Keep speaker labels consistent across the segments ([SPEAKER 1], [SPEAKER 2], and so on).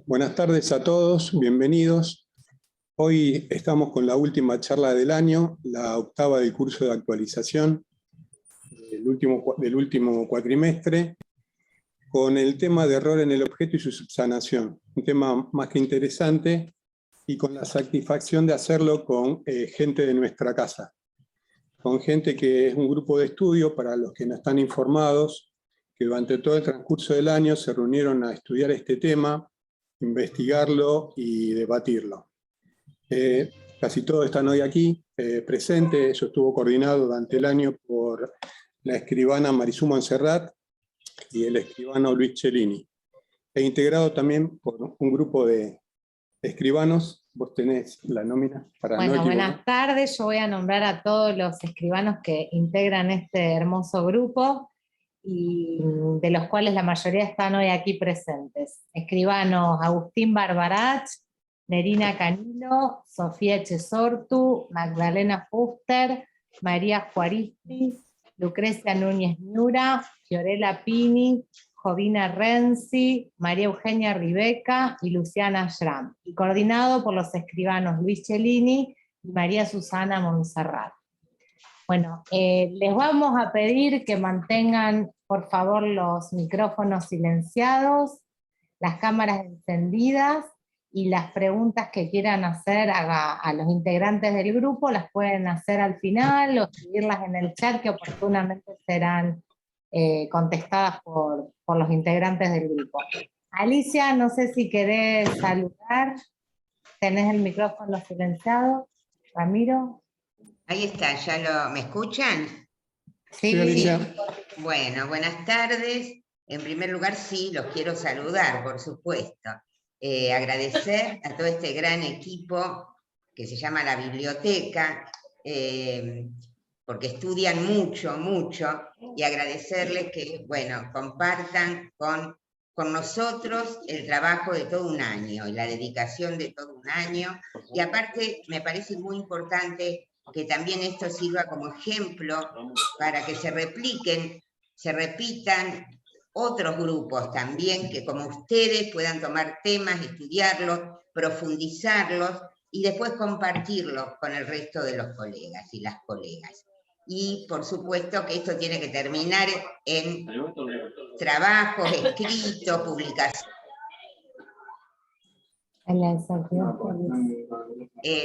[SPEAKER 1] Buenas tardes a todos, bienvenidos. Hoy estamos con la última charla del año, la octava del curso de actualización del último cuatrimestre, con el tema de error en el objeto y su subsanación. Un tema más que interesante y con la satisfacción de hacerlo con gente de nuestra casa. Con gente que es un grupo de estudio, para los que no están informados, que durante todo el transcurso del año se reunieron a estudiar este tema, investigarlo y debatirlo. Casi todos están hoy aquí presentes. Eso estuvo coordinado durante el año por la escribana Marisú Montserrat y el escribano Luis Cellini, e integrado también por un grupo de escribanos. Vos tenés la nómina para
[SPEAKER 2] bueno,
[SPEAKER 1] no
[SPEAKER 2] buenas tardes. Yo voy a nombrar a todos los escribanos que integran este hermoso grupo y de los cuales la mayoría están hoy aquí presentes. Escribanos Agustín Barbarach, Nerina Canilo, Sofía Echesortu, Magdalena Fuster, María Juaristi, Lucrecia Núñez Miura, Fiorella Pini, Jovina Renzi, María Eugenia Ribeca y Luciana Schramm, y coordinado por los escribanos Luis Cellini y María Susana Montserrat. Bueno, les vamos a pedir que mantengan, por favor, los micrófonos silenciados, las cámaras encendidas, y las preguntas que quieran hacer a los integrantes del grupo las pueden hacer al final o escribirlas en el chat, que oportunamente serán contestadas por los integrantes del grupo. Alicia, no sé si querés saludar. ¿Tenés el micrófono silenciado? Ramiro.
[SPEAKER 3] Ahí está, ¿me escuchan?
[SPEAKER 1] Sí, Alicia.
[SPEAKER 3] Sí. Bueno, buenas tardes. En primer lugar, sí, los quiero saludar, por supuesto. Agradecer a todo este gran equipo que se llama la biblioteca, porque estudian mucho, y agradecerles que, bueno, compartan con nosotros el trabajo de todo un año y la dedicación de todo un año. Y aparte, me parece muy importante que también esto sirva como ejemplo para que se repitan otros grupos también, que como ustedes puedan tomar temas, estudiarlos, profundizarlos y después compartirlos con el resto de los colegas y las colegas. Y por supuesto que esto tiene que terminar en trabajos, escritos, publicaciones.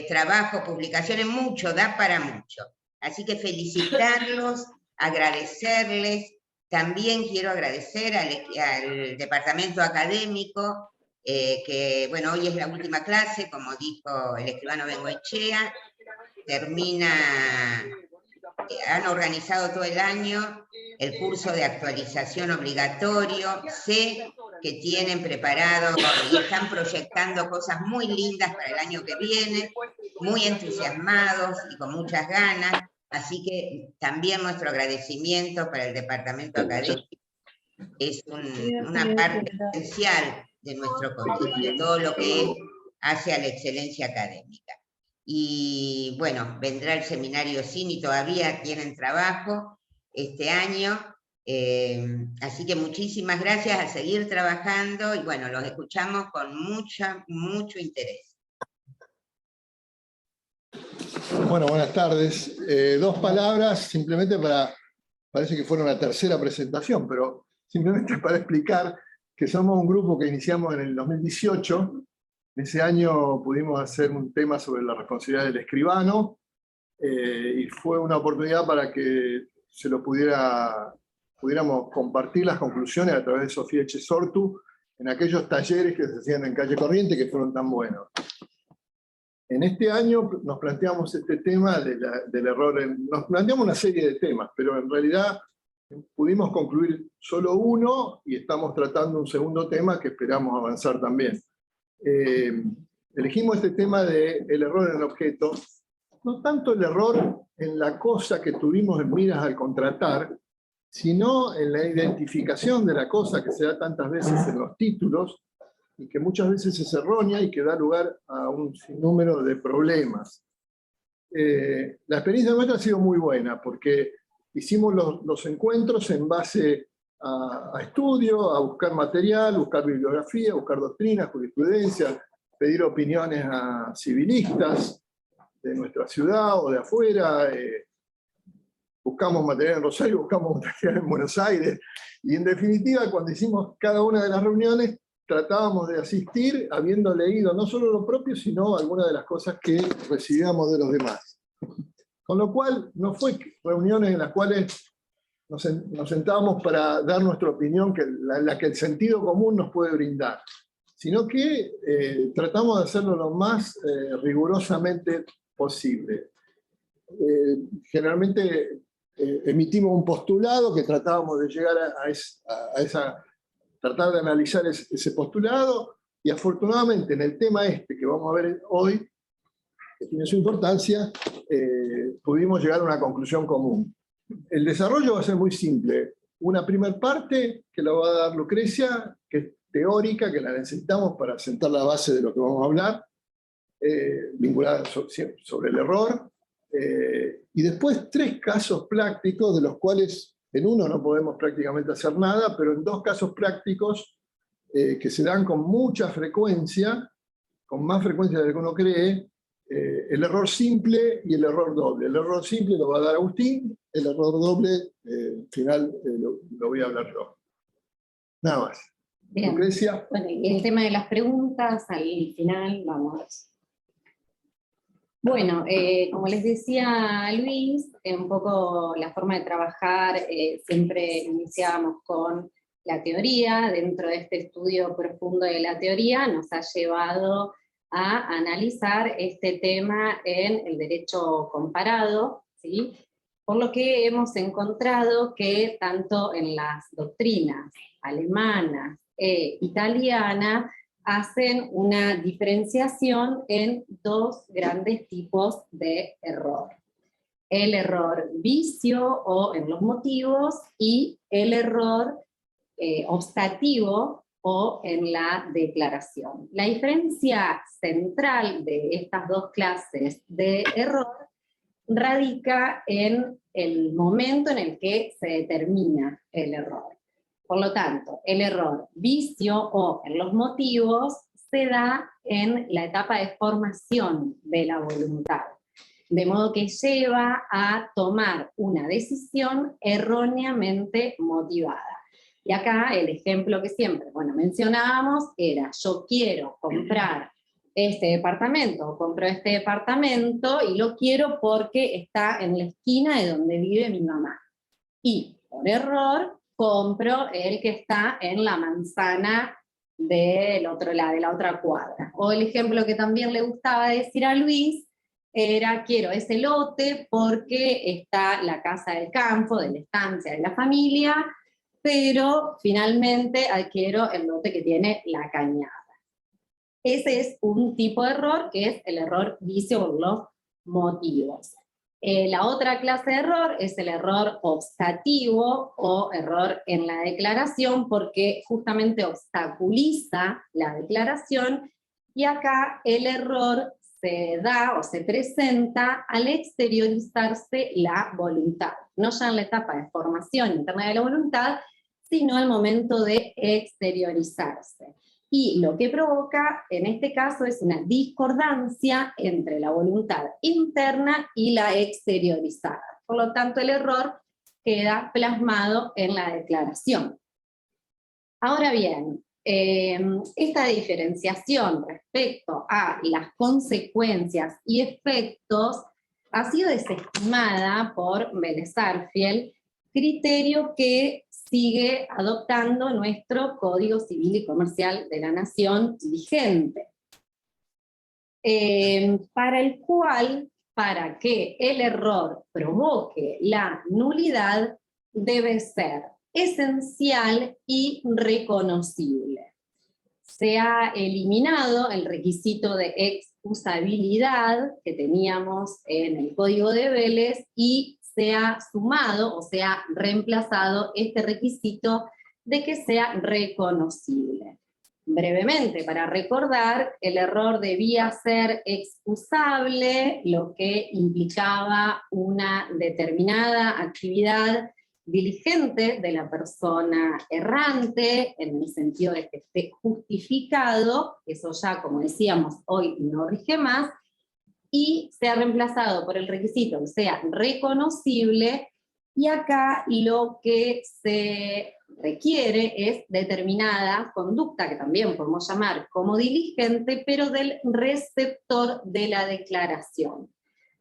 [SPEAKER 3] Trabajo, publicaciones, mucho, da para mucho. Así que felicitarlos, agradecerles. También quiero agradecer al departamento académico, que bueno, hoy es la última clase, como dijo el escribano Bengoechea, han organizado todo el año el curso de actualización obligatorio. Sé que tienen preparado y están proyectando cosas muy lindas para el año que viene, muy entusiasmados y con muchas ganas. Así que también nuestro agradecimiento para el departamento académico. Es una parte esencial de nuestro colegio, todo lo que hace a la excelencia académica. Y bueno, vendrá el seminario CINI, todavía tienen trabajo este año, así que muchísimas gracias, a seguir trabajando, y bueno, los escuchamos con mucho interés.
[SPEAKER 4] Bueno, buenas tardes. Dos palabras, simplemente parece que fuera una tercera presentación, pero simplemente para explicar que somos un grupo que iniciamos en el 2018. Ese año pudimos hacer un tema sobre la responsabilidad del escribano, y fue una oportunidad para que pudiéramos compartir las conclusiones a través de Sofía Echesortu en aquellos talleres que se hacían en Calle Corriente, que fueron tan buenos. En este año nos planteamos este tema del error, nos planteamos una serie de temas, pero en realidad pudimos concluir solo uno y estamos tratando un segundo tema que esperamos avanzar también. Elegimos este tema del error en el objeto, no tanto el error en la cosa que tuvimos en miras al contratar, sino en la identificación de la cosa que se da tantas veces en los títulos y que muchas veces es errónea y que da lugar a un sinnúmero de problemas. La experiencia nuestra ha sido muy buena porque hicimos los encuentros en base a estudio, a buscar material, buscar bibliografía, buscar doctrinas, jurisprudencia, pedir opiniones a civilistas de nuestra ciudad o de afuera. Buscamos material en Rosario, buscamos material en Buenos Aires, y en definitiva, cuando hicimos cada una de las reuniones, tratábamos de asistir habiendo leído no solo lo propio, sino algunas de las cosas que recibíamos de los demás. Con lo cual, no fue reuniones en las cuales nos sentábamos para dar nuestra opinión, la que el sentido común nos puede brindar, sino que tratamos de hacerlo lo más rigurosamente posible. Generalmente emitimos un postulado que tratábamos de llegar tratar de analizar ese postulado, y afortunadamente en el tema que vamos a ver hoy, que tiene su importancia, pudimos llegar a una conclusión común. El desarrollo va a ser muy simple. Una primera parte que la va a dar Lucrecia, que es teórica, que la necesitamos para sentar la base de lo que vamos a hablar, vinculada sobre el error, y después 3 casos prácticos, de los cuales en uno no podemos prácticamente hacer nada, pero en 2 casos prácticos que se dan con mucha frecuencia, con más frecuencia de lo que uno cree, el error simple y el error doble. El error simple lo va a dar Agustín, el error doble, al final lo voy a hablar yo. Nada más.
[SPEAKER 5] Bien.
[SPEAKER 4] Lucrecia.
[SPEAKER 5] Bueno, y el tema de las preguntas, al final, vamos. Bueno, como les decía Luis, un poco la forma de trabajar, siempre iniciábamos con la teoría. Dentro de este estudio profundo de la teoría nos ha llevado a analizar este tema en el derecho comparado, ¿sí? Por lo que hemos encontrado que tanto en las doctrinas alemanas e italianas hacen una diferenciación en 2 grandes tipos de error. El error vicio o en los motivos, y el error optativo o en la declaración. La diferencia central de estas 2 clases de error radica en el momento en el que se determina el error. Por lo tanto, el error vicio o en los motivos se da en la etapa de formación de la voluntad, de modo que lleva a tomar una decisión erróneamente motivada. Y acá el ejemplo que siempre mencionábamos era: yo quiero comprar este departamento, o compro este departamento y lo quiero porque está en la esquina de donde vive mi mamá. Y por error compro el que está en la manzana del otro lado, de la otra cuadra. O el ejemplo que también le gustaba decir a Luis era: quiero ese lote porque está la casa del campo, de la estancia de la familia, pero finalmente adquiero el lote que tiene la cañada. Ese es un tipo de error, que es el error vicio por los motivos. La otra clase de error es el error optativo o error en la declaración, porque justamente obstaculiza la declaración, y acá el error se da o se presenta al exteriorizarse la voluntad, no ya en la etapa de formación interna de la voluntad, sino al momento de exteriorizarse. Y lo que provoca en este caso es una discordancia entre la voluntad interna y la exteriorizada. Por lo tanto, el error queda plasmado en la declaración. Ahora bien, esta diferenciación respecto a las consecuencias y efectos ha sido desestimada por Vélez-Sarsfield, criterio que sigue adoptando nuestro Código Civil y Comercial de la Nación vigente, para el cual, para que el error provoque la nulidad, debe ser esencial y reconocible. Se ha eliminado el requisito de excusabilidad que teníamos en el Código de Vélez, y se ha sumado o se ha reemplazado este requisito de que sea reconocible. Brevemente, para recordar, el error debía ser excusable, lo que implicaba una determinada actividad diligente de la persona errante, en el sentido de que esté justificado, eso ya, como decíamos, hoy no rige más, y se ha reemplazado por el requisito que sea reconocible, y acá lo que se requiere es determinada conducta, que también podemos llamar como diligente, pero del receptor de la declaración.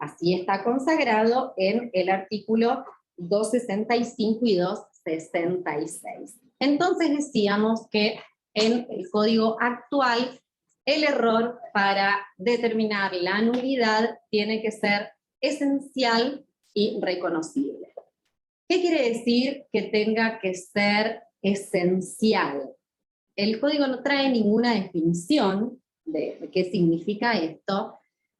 [SPEAKER 5] Así está consagrado en el artículo 265 y 266. Entonces decíamos que en el código actual el error para determinar la nulidad tiene que ser esencial y reconocible. ¿Qué quiere decir que tenga que ser esencial? El código no trae ninguna definición de qué significa esto,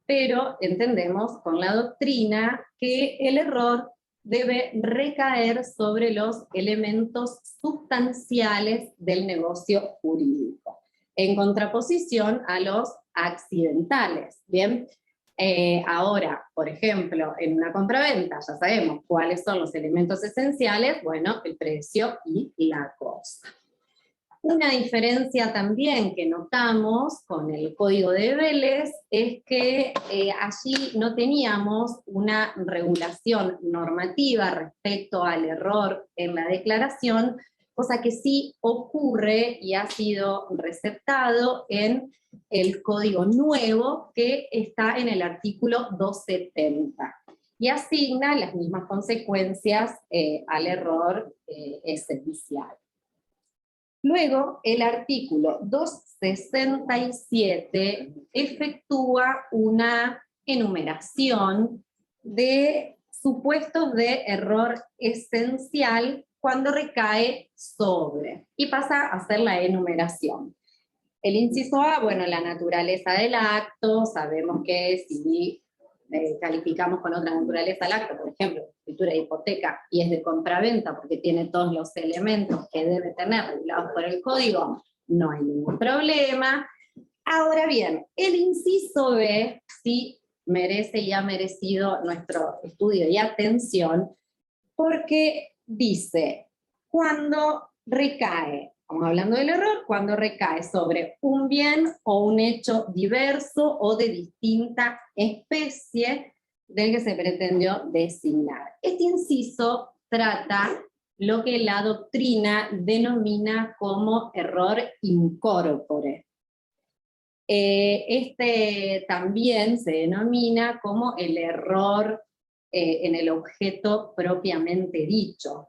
[SPEAKER 5] pero entendemos con la doctrina que el error debe recaer sobre los elementos sustanciales del negocio jurídico, en contraposición a los accidentales, ¿bien? Ahora, por ejemplo, en una compraventa ya sabemos cuáles son los elementos esenciales, bueno, el precio y la costa. Una diferencia también que notamos con el Código de Vélez es que allí no teníamos una regulación normativa respecto al error en la declaración, cosa que sí ocurre y ha sido receptado en el Código Nuevo, que está en el artículo 270, y asigna las mismas consecuencias al error esencial. Luego, el artículo 267 efectúa una enumeración de supuestos de error esencial cuando recae sobre, y pasa a hacer la enumeración. El inciso A, bueno, la naturaleza del acto, sabemos que si calificamos con otra naturaleza el acto, por ejemplo, escritura de hipoteca, y es de compraventa porque tiene todos los elementos que debe tener regulados por el código, no hay ningún problema. Ahora bien, el inciso B sí merece y ha merecido nuestro estudio y atención, porque dice, cuando recae, estamos hablando del error, cuando recae sobre un bien o un hecho diverso o de distinta especie del que se pretendió designar. Este inciso trata lo que la doctrina denomina como error in corpore. Este también se denomina como el error en el objeto propiamente dicho.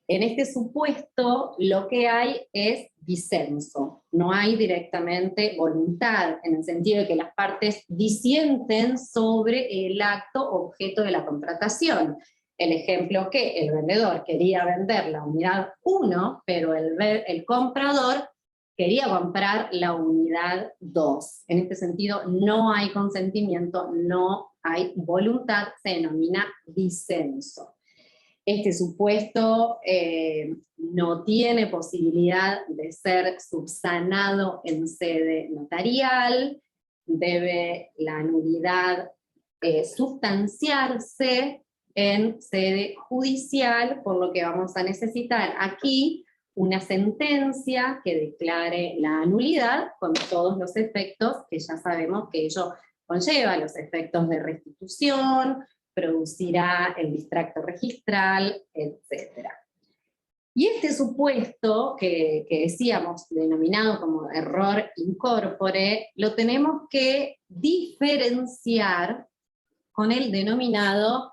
[SPEAKER 5] En este supuesto lo que hay es disenso, no hay directamente voluntad, en el sentido de que las partes disienten sobre el acto objeto de la contratación. El ejemplo que el vendedor quería vender la unidad 1, pero el comprador quería comprar la unidad 2. En este sentido no hay consentimiento, no hay voluntad, se denomina disenso. Este supuesto no tiene posibilidad de ser subsanado en sede notarial, debe la nulidad sustanciarse en sede judicial, por lo que vamos a necesitar aquí una sentencia que declare la nulidad con todos los efectos que ya sabemos que ello conlleva, los efectos de restitución, producirá el distracto registral, etc. Y este supuesto que decíamos denominado como error in corpore, lo tenemos que diferenciar con el denominado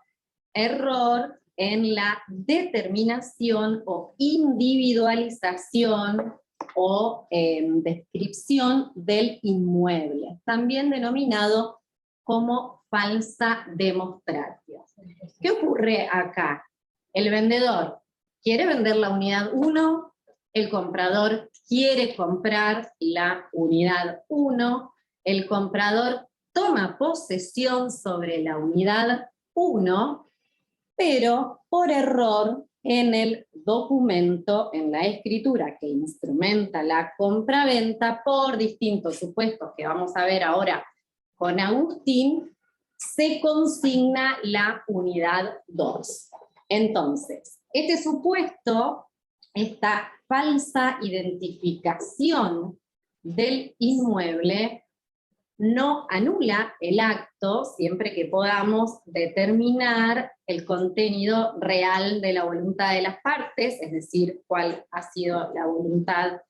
[SPEAKER 5] error en la determinación o individualización o descripción del inmueble, también denominado como falsa demonstratio. ¿Qué ocurre acá? El vendedor quiere vender la unidad 1, el comprador quiere comprar la unidad 1, el comprador toma posesión sobre la unidad 1, pero por error en el documento, en la escritura que instrumenta la compraventa, por distintos supuestos que vamos a ver ahora con Agustín, se consigna la unidad 2. Entonces, Este supuesto, esta falsa identificación del inmueble, no anula el acto siempre que podamos determinar el contenido real de la voluntad de las partes, es decir, cuál ha sido la voluntad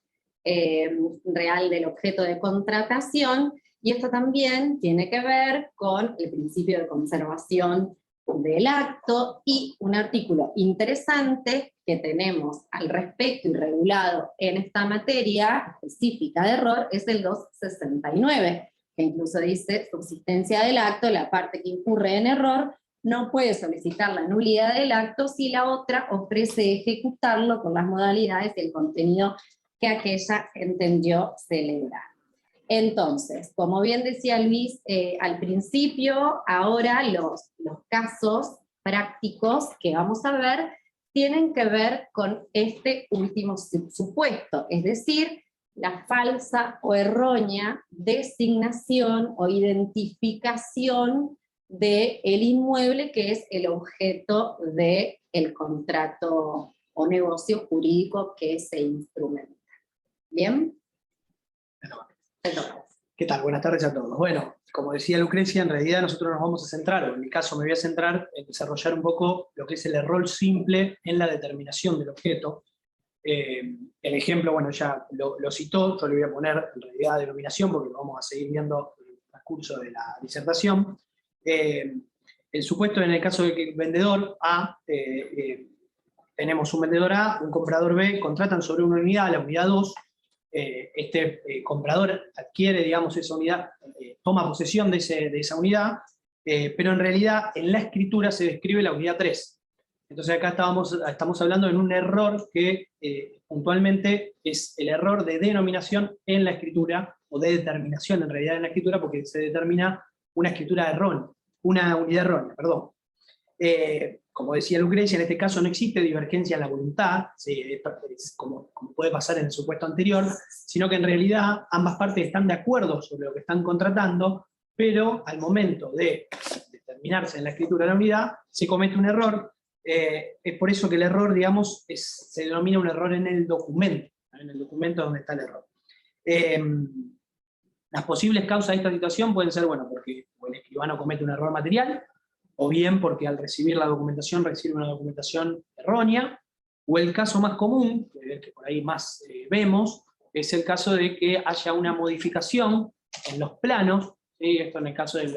[SPEAKER 5] real del objeto de contratación, y esto también tiene que ver con el principio de conservación del acto, y un artículo interesante que tenemos al respecto y regulado en esta materia específica de error es el 269, que incluso dice: subsistencia del acto, la parte que incurre en error no puede solicitar la nulidad del acto si la otra ofrece ejecutarlo con las modalidades y el contenido que aquella entendió celebrar. Entonces, como bien decía Luis al principio, ahora los casos prácticos que vamos a ver tienen que ver con este último supuesto, es decir, la falsa o errónea designación o identificación del inmueble que es el objeto del contrato o negocio jurídico que se instrumenta. ¿Bien?
[SPEAKER 6] ¿Qué tal? Buenas tardes a todos. Bueno, como decía Lucrecia, en realidad nosotros nos vamos a centrar, o en mi caso me voy a centrar en desarrollar un poco lo que es el error simple en la determinación del objeto. El ejemplo, bueno, ya lo citó, yo le voy a poner en realidad denominación porque lo vamos a seguir viendo en el transcurso de la disertación. El supuesto en el caso de que el vendedor A, tenemos un vendedor A, un comprador B, contratan sobre una unidad, la unidad 2, comprador adquiere, digamos, esa unidad, toma posesión de esa unidad, pero en realidad en la escritura se describe la unidad 3. Entonces acá estamos hablando de un error que puntualmente es el error de denominación en la escritura, o de determinación en realidad en la escritura, porque se determina una escritura errónea, una unidad errónea, perdón. Como decía Lucrecia, en este caso no existe divergencia en la voluntad, ¿sí? como puede pasar en el supuesto anterior, sino que en realidad ambas partes están de acuerdo sobre lo que están contratando, pero al momento de determinarse en la escritura de la unidad, se comete un error. Es por eso que el error, digamos, se denomina un error en el documento donde está el error. Las posibles causas de esta situación pueden ser, bueno, porque el escribano comete un error material, o bien porque al recibir la documentación recibe una documentación errónea, o el caso más común, que por ahí más vemos, es el caso de que haya una modificación en los planos, ¿sí? Esto en el caso de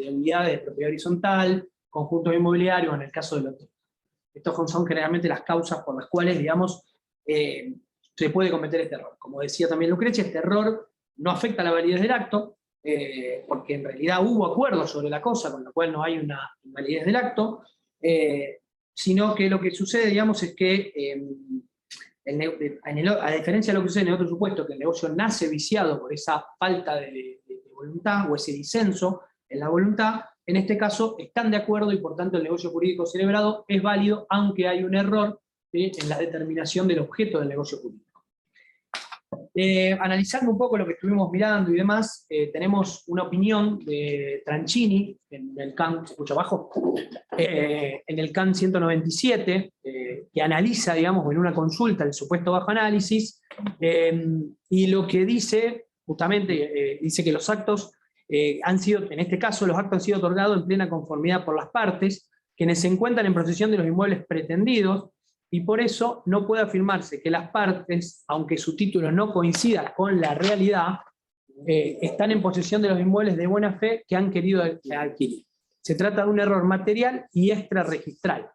[SPEAKER 6] unidades de propiedad horizontal, conjuntos inmobiliarios, en el caso de lotes. Estos son generalmente las causas por las cuales, digamos, se puede cometer este error. Como decía también Lucrecia, este error no afecta a la validez del acto, porque en realidad hubo acuerdo sobre la cosa, con lo cual no hay una invalidez del acto, sino que lo que sucede, digamos, es que, a diferencia de lo que sucede en otro supuesto, que el negocio nace viciado por esa falta de voluntad, o ese disenso en la voluntad, en este caso están de acuerdo y por tanto el negocio jurídico celebrado es válido, aunque hay un error en la determinación del objeto del negocio jurídico. Analizando un poco lo que estuvimos mirando y demás, tenemos una opinión de Tranchini, en el CAN, ¿se escucha abajo? En el CAN 197, que analiza, digamos, en una consulta el supuesto bajo análisis, y lo que dice, justamente, dice que los actos han sido, en este caso, los actos han sido otorgados en plena conformidad por las partes, quienes se encuentran en posesión de los inmuebles pretendidos, y por eso no puede afirmarse que las partes, aunque su título no coincida con la realidad, están en posesión de los inmuebles de buena fe que han querido adquirir. Se trata de un error material y extrarregistral.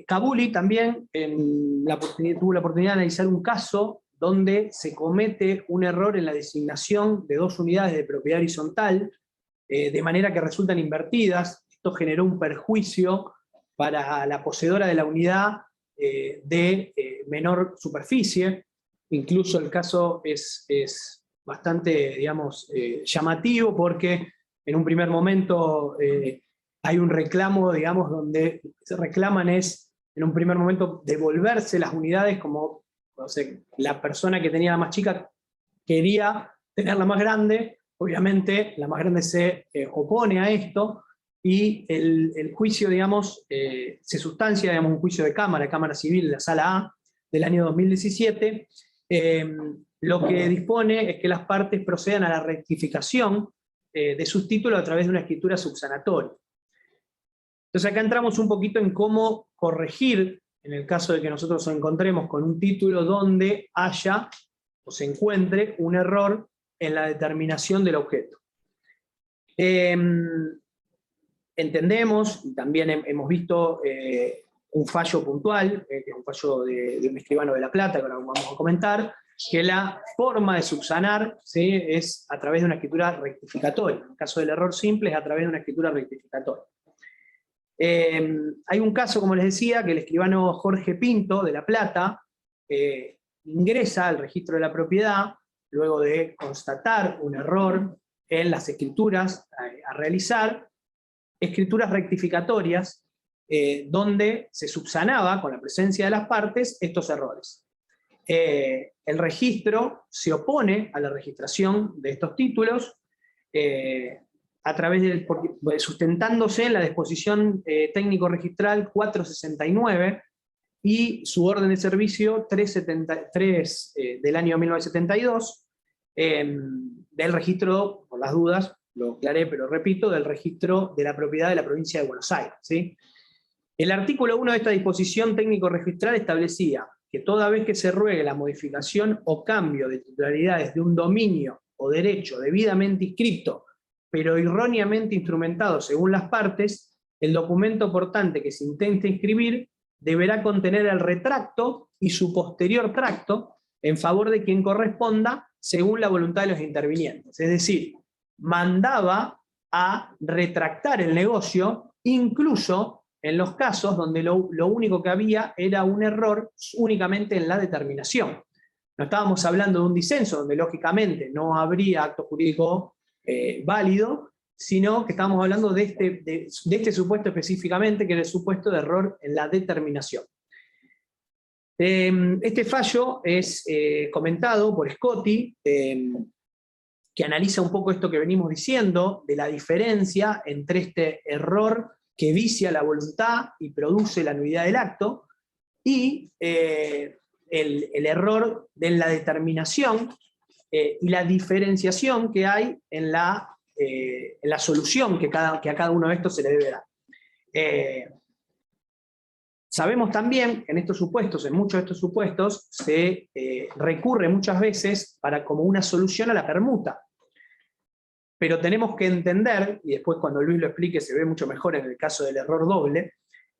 [SPEAKER 6] Cabuli también tuvo la oportunidad de analizar un caso donde se comete un error en la designación de dos unidades de propiedad horizontal, de manera que resultan invertidas. Esto generó un perjuicio para la poseedora de la unidad de menor superficie. Incluso el caso es bastante, digamos, llamativo, porque en un primer momento hay un reclamo, digamos, donde se reclaman en un primer momento, devolverse las unidades, como, no sé, la persona que tenía la más chica quería tener la más grande. Obviamente la más grande se opone a esto, y el juicio, digamos, se sustancia, digamos, un juicio de Cámara Civil, la Sala A, del año 2017, lo que dispone es que las partes procedan a la rectificación de sus títulos a través de una escritura subsanatoria. Entonces acá entramos un poquito en cómo corregir, en el caso de que nosotros nos encontremos con un título donde haya o se encuentre un error en la determinación del objeto. Entendemos, y también hemos visto un fallo puntual, que es un fallo de un escribano de La Plata, que ahora vamos a comentar, que la forma de subsanar, ¿sí?, es a través de una escritura rectificatoria. En el caso del error simple es a través de una escritura rectificatoria. Hay un caso, como les decía, que el escribano Jorge Pinto de La Plata ingresa al registro de la propiedad luego de constatar un error en las escrituras a realizar, escrituras rectificatorias, donde se subsanaba con la presencia de las partes estos errores. El registro se opone a la registración de estos títulos, a través sustentándose en la disposición técnico-registral 469 y su orden de servicio 373 del año 1972, del registro, por las dudas, lo aclaré, pero repito, del registro de la propiedad de la provincia de Buenos Aires, ¿sí? El artículo 1 de esta disposición técnico-registral establecía que toda vez que se ruegue la modificación o cambio de titularidades de un dominio o derecho debidamente inscrito, pero erróneamente instrumentado según las partes, el documento portante que se intente inscribir deberá contener el retracto y su posterior tracto en favor de quien corresponda según la voluntad de los intervinientes. Es decir, mandaba a retractar el negocio, incluso en los casos donde lo único que había era un error únicamente en la determinación. No estábamos hablando de un disenso, donde lógicamente no habría acto jurídico válido, sino que estábamos hablando de este supuesto específicamente, que era el supuesto de error en la determinación. Este fallo es comentado por Scotti, que analiza un poco esto que venimos diciendo, de la diferencia entre este error que vicia la voluntad y produce la nulidad del acto, y el error de la determinación y la diferenciación que hay en la solución que a cada uno de estos se le debe dar. Sabemos también que en estos supuestos, en muchos de estos supuestos, se recurre muchas veces como una solución a la permuta. Pero tenemos que entender, y después cuando Luis lo explique se ve mucho mejor en el caso del error doble,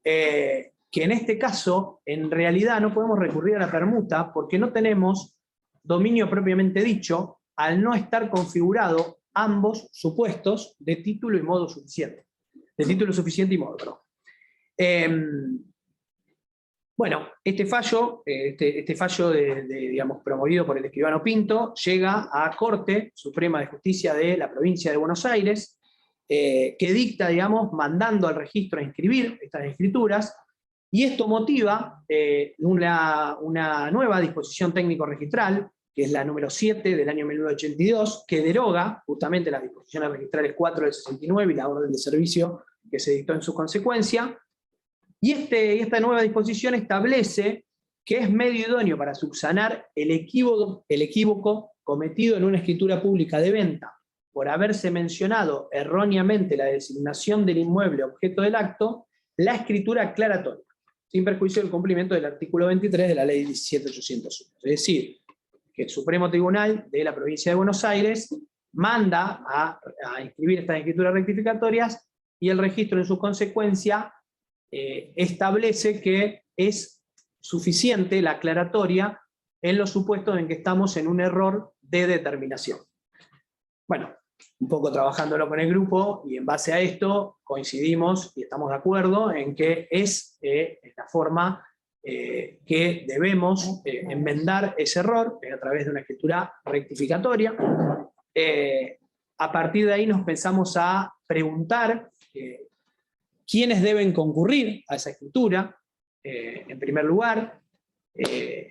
[SPEAKER 6] que en este caso, en realidad no podemos recurrir a la permuta porque no tenemos dominio propiamente dicho, al no estar configurado ambos supuestos de título y modo suficiente. De título suficiente y modo, perdón. Bueno, este fallo, digamos, promovido por el escribano Pinto, llega a Corte Suprema de Justicia de la provincia de Buenos Aires, que dicta, digamos, mandando al registro a inscribir estas escrituras, y esto motiva una nueva disposición técnico-registral, que es la número 7 del año 1982, que deroga justamente las disposiciones registrales 4 del 69 y la orden de servicio que se dictó en su consecuencia. Y esta nueva disposición establece que es medio idóneo para subsanar el equívoco cometido en una escritura pública de venta por haberse mencionado erróneamente la designación del inmueble objeto del acto, la escritura aclaratoria, sin perjuicio del cumplimiento del artículo 23 de la ley 17.801. Es decir, que el Supremo Tribunal de la provincia de Buenos Aires manda a inscribir estas escrituras rectificatorias y el registro en su consecuencia establece que es suficiente la aclaratoria en los supuestos en que estamos en un error de determinación. Bueno, un poco trabajándolo con el grupo, y en base a esto coincidimos y estamos de acuerdo en que es la forma que debemos enmendar ese error, a través de una escritura rectificatoria. A partir de ahí nos pensamos a preguntar quiénes deben concurrir a esa escritura, en primer lugar,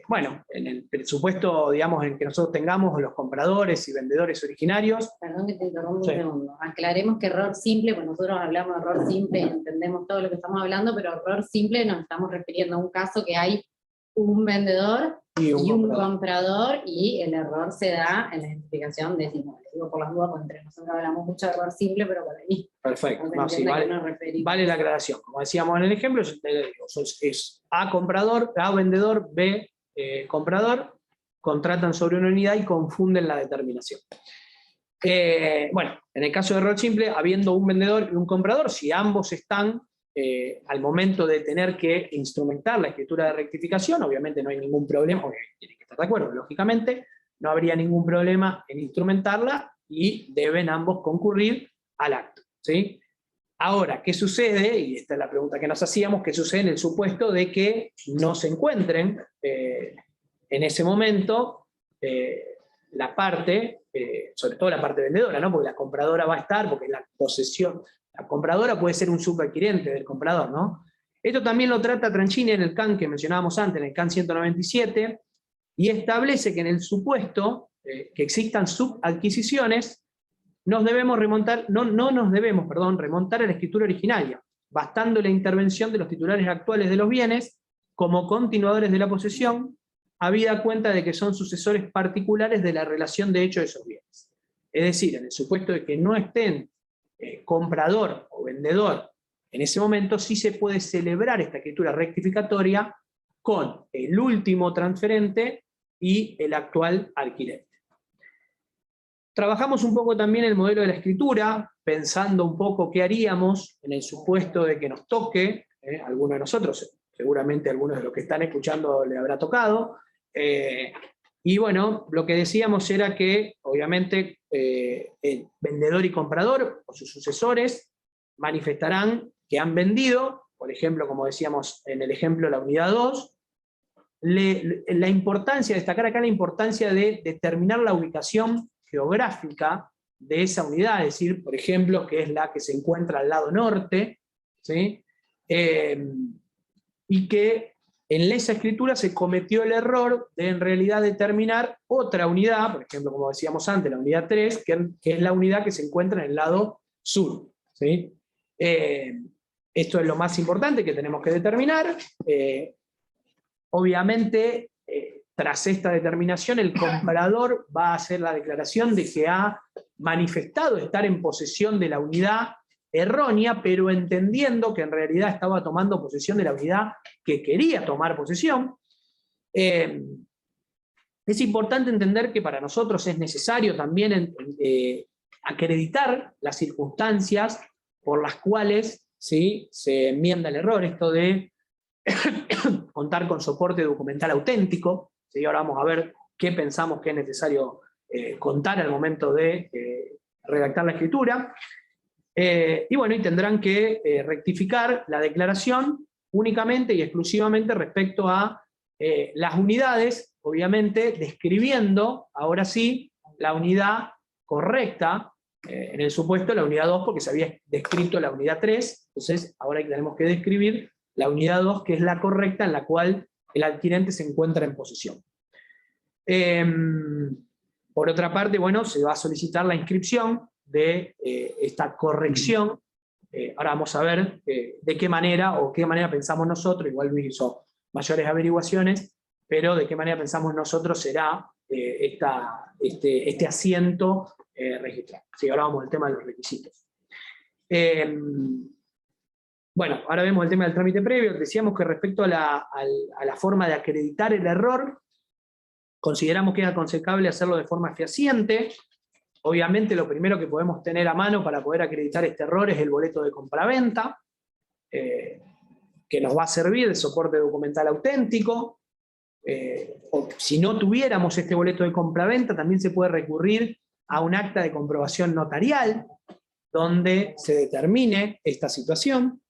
[SPEAKER 6] bueno, en el presupuesto, digamos, en que nosotros tengamos los compradores y vendedores originarios.
[SPEAKER 5] Perdón que te interrumpa
[SPEAKER 6] Sí.
[SPEAKER 5] un segundo. Aclaremos que error simple, pues nosotros hablamos de error simple, entendemos todo lo que estamos hablando, pero error simple nos estamos refiriendo a un caso que hay un vendedor y un comprador, y el error se da en la identificación de ese inmueble. Digo por las dudas, porque entre nosotros hablamos mucho de error simple, pero por ahí.
[SPEAKER 6] Perfecto.
[SPEAKER 5] No se
[SPEAKER 6] No, sí,
[SPEAKER 5] entiende a qué
[SPEAKER 6] vale,
[SPEAKER 5] nos referimos.
[SPEAKER 6] vale la aclaración. Como decíamos en el ejemplo, es A comprador, A vendedor, B comprador, contratan sobre una unidad y confunden la determinación. Bueno, en el caso de error simple, habiendo un vendedor y un comprador, si ambos están al momento de tener que instrumentar la escritura de rectificación, obviamente no hay ningún problema, porque tienen que estar de acuerdo, lógicamente, no habría ningún problema en instrumentarla y deben ambos concurrir al acto, ¿sí? Ahora, ¿qué sucede? Y esta es la pregunta que nos hacíamos, ¿qué sucede en el supuesto de que no se encuentren en ese momento la parte, sobre todo la parte vendedora, ¿no? Porque la compradora va a estar, porque la posesión, la compradora puede ser un subadquirente del comprador, ¿no? Esto también lo trata Tranchini en el CAN que mencionábamos antes, en el CAN 197, y establece que en el supuesto que existan subadquisiciones, nos debemos remontar, no nos debemos, perdón, remontar a la escritura originaria, bastando la intervención de los titulares actuales de los bienes como continuadores de la posesión, habida cuenta de que son sucesores particulares de la relación de hecho de esos bienes. Es decir, en el supuesto de que no estén comprador o vendedor en ese momento, sí se puede celebrar esta escritura rectificatoria con el último transferente y el actual adquirente. Trabajamos un poco también el modelo de la escritura, pensando un poco qué haríamos en el supuesto de que nos toque, alguno de nosotros, seguramente algunos de los que están escuchando le habrá tocado, y bueno, lo que decíamos era que obviamente el vendedor y comprador o sus sucesores manifestarán que han vendido, por ejemplo, como decíamos en el ejemplo la unidad 2, la importancia, destacar acá la importancia de determinar la ubicación geográfica de esa unidad, es decir, por ejemplo, que es la que se encuentra al lado norte, ¿sí? Y que en esa escritura se cometió el error de en realidad determinar otra unidad, por ejemplo, como decíamos antes, la unidad 3, que es la unidad que se encuentra en el lado sur, ¿sí? Esto es lo más importante que tenemos que determinar. Obviamente, tras esta determinación, el comprador va a hacer la declaración de que ha manifestado estar en posesión de la unidad errónea, pero entendiendo que en realidad estaba tomando posesión de la unidad que quería tomar posesión. Es importante entender que para nosotros es necesario también acreditar las circunstancias por las cuales, ¿sí?, se enmienda el error, esto de contar con soporte documental auténtico, ¿sí? Ahora vamos a ver qué pensamos que es necesario contar al momento de redactar la escritura. Y bueno, y tendrán que rectificar la declaración únicamente y exclusivamente respecto a las unidades, obviamente describiendo, ahora sí, la unidad correcta, en el supuesto la unidad 2, porque se había descrito la unidad 3, entonces ahora tenemos que describir la unidad 2, que es la correcta en la cual el adquirente se encuentra en posesión. Por otra parte, bueno, se va a solicitar la inscripción de esta corrección. Ahora vamos a ver de qué manera, o qué manera pensamos nosotros, igual Luis hizo mayores averiguaciones, pero de qué manera pensamos nosotros será este asiento registrado. Sí, ahora vamos al tema de los requisitos. Bueno, ahora vemos el tema del trámite previo. Decíamos que respecto a la forma de acreditar el error, consideramos que es aconsejable hacerlo de forma fehaciente. Obviamente lo primero que podemos tener a mano para poder acreditar este error es el boleto de compraventa, que nos va a servir de soporte documental auténtico. O si no tuviéramos este boleto de compraventa, también se puede recurrir a un acta de comprobación notarial, donde se determine esta situación.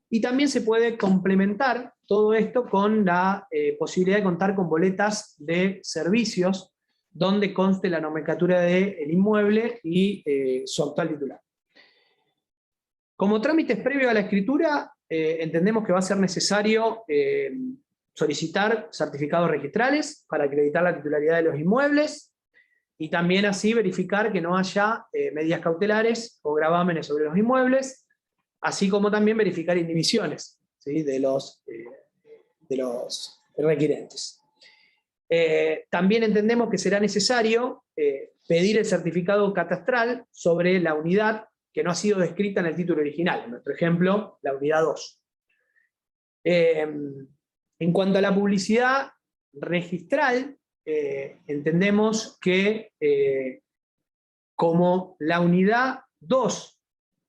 [SPEAKER 6] Y también se puede complementar todo esto con la posibilidad de contar con boletas de servicios, donde conste la nomenclatura del inmueble y su actual titular. Como trámites previos a la escritura, entendemos que va a ser necesario solicitar certificados registrales para acreditar la titularidad de los inmuebles, y también así verificar que no haya medidas cautelares o gravámenes sobre los inmuebles, así como también verificar indemnizaciones, ¿sí?, de los requirentes. También entendemos que será necesario pedir el certificado catastral sobre la unidad que no ha sido descrita en el título original, en nuestro ejemplo, la unidad 2. En cuanto a la publicidad registral, entendemos que como la unidad 2,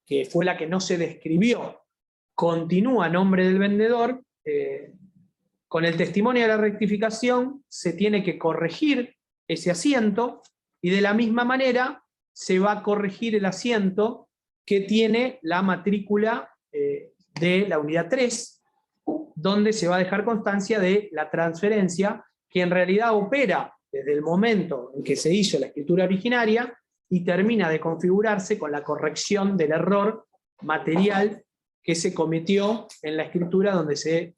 [SPEAKER 6] que fue la que no se describió, continúa a nombre del vendedor, con el testimonio de la rectificación se tiene que corregir ese asiento, y de la misma manera se va a corregir el asiento que tiene la matrícula de la unidad 3, donde se va a dejar constancia de la transferencia, que en realidad opera desde el momento en que se hizo la escritura originaria y termina de configurarse con la corrección del error material que se cometió en la escritura donde se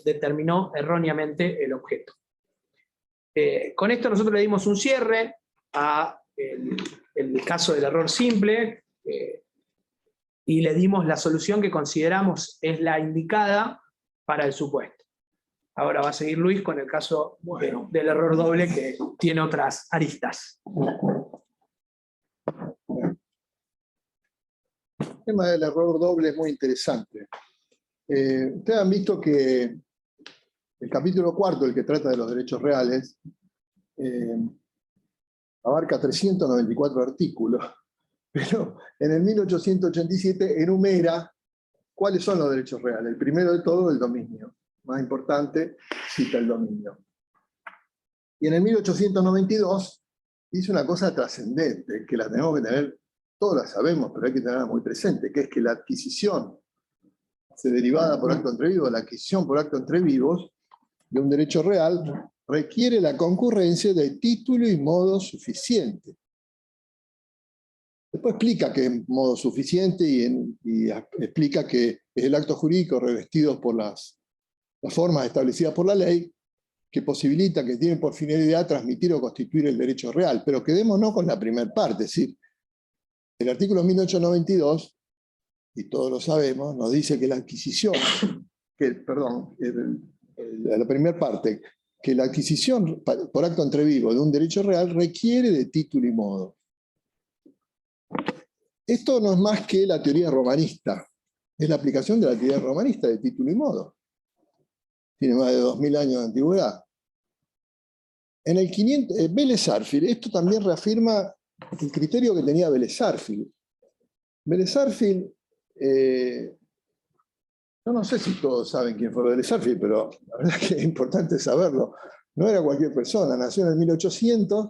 [SPEAKER 6] determinó erróneamente el objeto. Con esto nosotros le dimos un cierre a el caso del error simple, y le dimos la solución que consideramos es la indicada para el supuesto. Ahora va a seguir Luis con el caso del error doble, que tiene otras aristas.
[SPEAKER 4] El tema del error doble es muy interesante. Ustedes han visto que el capítulo 4, el que trata de los derechos reales, abarca 394 artículos, pero en el 1887 enumera cuáles son los derechos reales. El primero de todo, el dominio. Más importante, cita el dominio. Y en el 1892 dice una cosa trascendente, que la tenemos que tener, todos la sabemos, pero hay que tenerla muy presente, que es que la adquisición derivada por acto entre vivos, la adquisición por acto entre vivos de un derecho real requiere la concurrencia de título y modo suficiente. Después explica que es modo suficiente y explica que es el acto jurídico revestido por las formas establecidas por la ley, que posibilita, que tiene por finalidad transmitir o constituir el derecho real. Pero quedémonos con la primera parte, es decir, el artículo 1892, y todos lo sabemos, nos dice que la adquisición, la primera parte, que la adquisición por acto entrevivo de un derecho real requiere de título y modo. Esto no es más que la teoría romanista, es la aplicación de la teoría romanista de título y modo. Tiene más de 2000 años de antigüedad. En el 500, Vélez Sarsfield, esto también reafirma el criterio que tenía Vélez Sarsfield. Vélez Sarsfield, yo no sé si todos saben quién fue Vélez Sarsfield, pero la verdad es que es importante saberlo. No era cualquier persona, nació en el 1800,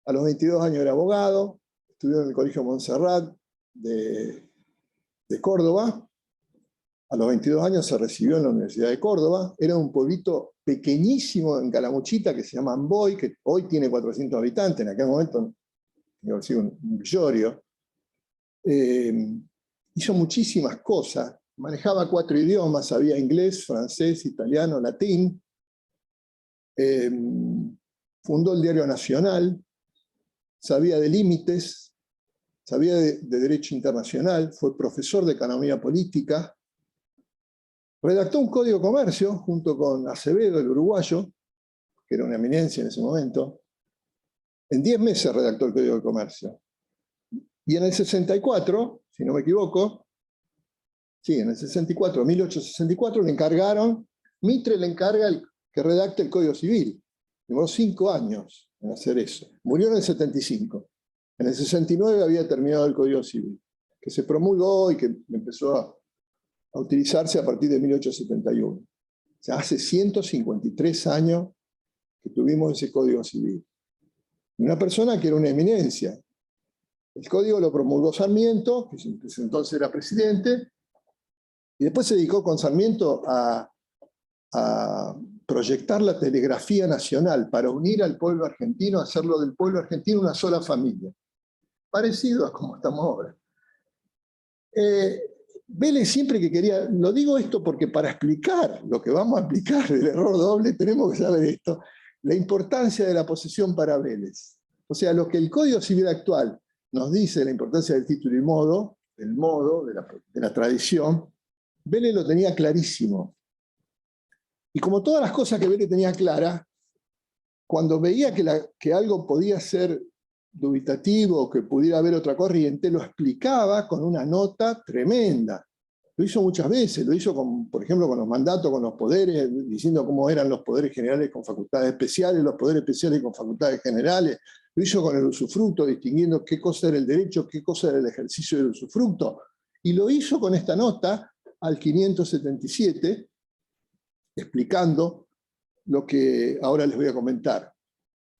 [SPEAKER 4] a los 22 años era abogado, estudió en el Colegio Montserrat de Córdoba, a los 22 años se recibió en la Universidad de Córdoba, era un pueblito pequeñísimo en Calamuchita que se llama Amboy, que hoy tiene 400 habitantes, en aquel momento un villorrio. Hizo muchísimas cosas, manejaba 4 idiomas, sabía inglés, francés, italiano, latín, fundó el Diario Nacional, sabía de límites, sabía de derecho internacional, fue profesor de economía política, redactó un código de comercio junto con Acevedo, el uruguayo, que era una eminencia en ese momento. En 10 meses redactó el código de comercio. Y en el 64, si no me equivoco, sí, en el 64, 1864, le encargaron, Mitre le encarga que redacte el Código Civil. Demoró 5 años en hacer eso. Murió en el 75. En el 69 había terminado el Código Civil, que se promulgó y que empezó a utilizarse a partir de 1871. O sea, hace 153 años que tuvimos ese Código Civil. Una persona que era una eminencia. El código lo promulgó Sarmiento, que entonces era presidente, y después se dedicó con Sarmiento a proyectar la telegrafía nacional para unir al pueblo argentino, hacerlo del pueblo argentino una sola familia. Parecido a como estamos ahora. Vélez siempre que quería, lo digo esto porque para explicar lo que vamos a explicar del error doble, tenemos que saber esto, la importancia de la posesión para Vélez. O sea, lo que el Código Civil actual nos dice de la importancia del título y modo, el modo de la tradición, Vélez lo tenía clarísimo. Y como todas las cosas que Vélez tenía claras, cuando veía que algo podía ser dubitativo, que pudiera haber otra corriente, lo explicaba con una nota tremenda. Lo hizo muchas veces, lo hizo, por ejemplo, con los mandatos, con los poderes, diciendo cómo eran los poderes generales con facultades especiales, los poderes especiales con facultades generales. Lo hizo con el usufructo, distinguiendo qué cosa era el derecho, qué cosa era el ejercicio del usufructo. Y lo hizo con esta nota al 577, explicando lo que ahora les voy a comentar.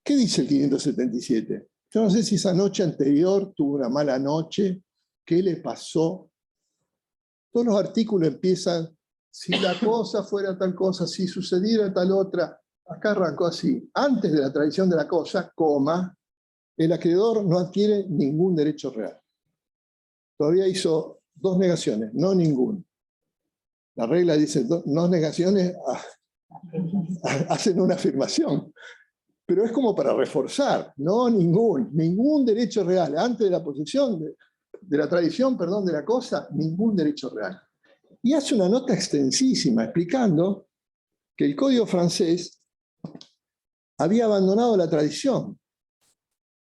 [SPEAKER 4] ¿Qué dice el 577? Yo no sé si esa noche anterior tuvo una mala noche, qué le pasó. Todos los artículos empiezan, si la cosa fuera tal cosa, si sucediera tal otra. Acá arrancó así, antes de la tradición de la cosa, coma, el acreedor no adquiere ningún derecho real. Todavía hizo dos negaciones, no ninguno. La regla dice, dos negaciones hacen una afirmación. Pero es como para reforzar, no ningún derecho real. Antes de la posesión, de la tradición, perdón, de la cosa, ningún derecho real. Y hace una nota extensísima explicando que el Código francés había abandonado la tradición.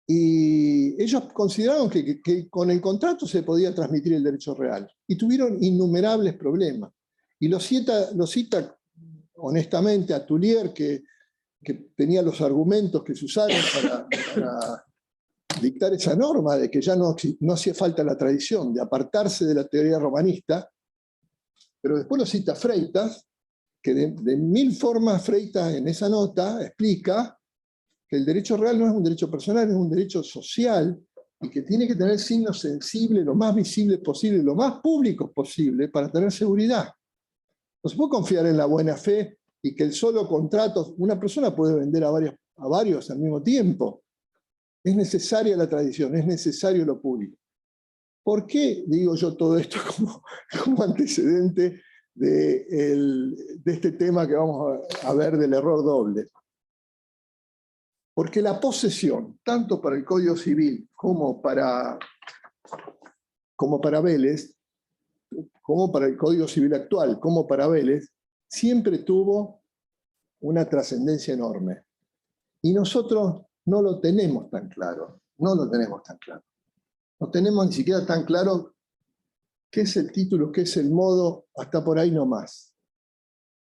[SPEAKER 4] Y ellos consideraron que con el contrato se podía transmitir el derecho real. Y tuvieron innumerables problemas. Y lo cita honestamente a Tullier, que tenía los argumentos que se usaron para dictar esa norma de que ya no hacía falta la tradición, de apartarse de la teoría romanista, pero después lo cita Freitas, que de mil formas Freitas en esa nota explica que el derecho real no es un derecho personal, es un derecho social, y que tiene que tener signos sensibles, lo más visibles posible, lo más públicos posible, para tener seguridad. No se puede confiar en la buena fe y que el solo contrato, una persona puede vender a varios al mismo tiempo. Es necesaria la tradición, es necesario lo público. ¿Por qué digo yo todo esto como antecedente de este tema que vamos a ver del error doble? Porque la posesión, tanto para el Código Civil como para Vélez, como para el Código Civil actual, como para Vélez, siempre tuvo una trascendencia enorme. Y nosotros no lo tenemos tan claro, no lo tenemos tan claro. No tenemos ni siquiera tan claro qué es el título, qué es el modo, hasta por ahí nomás.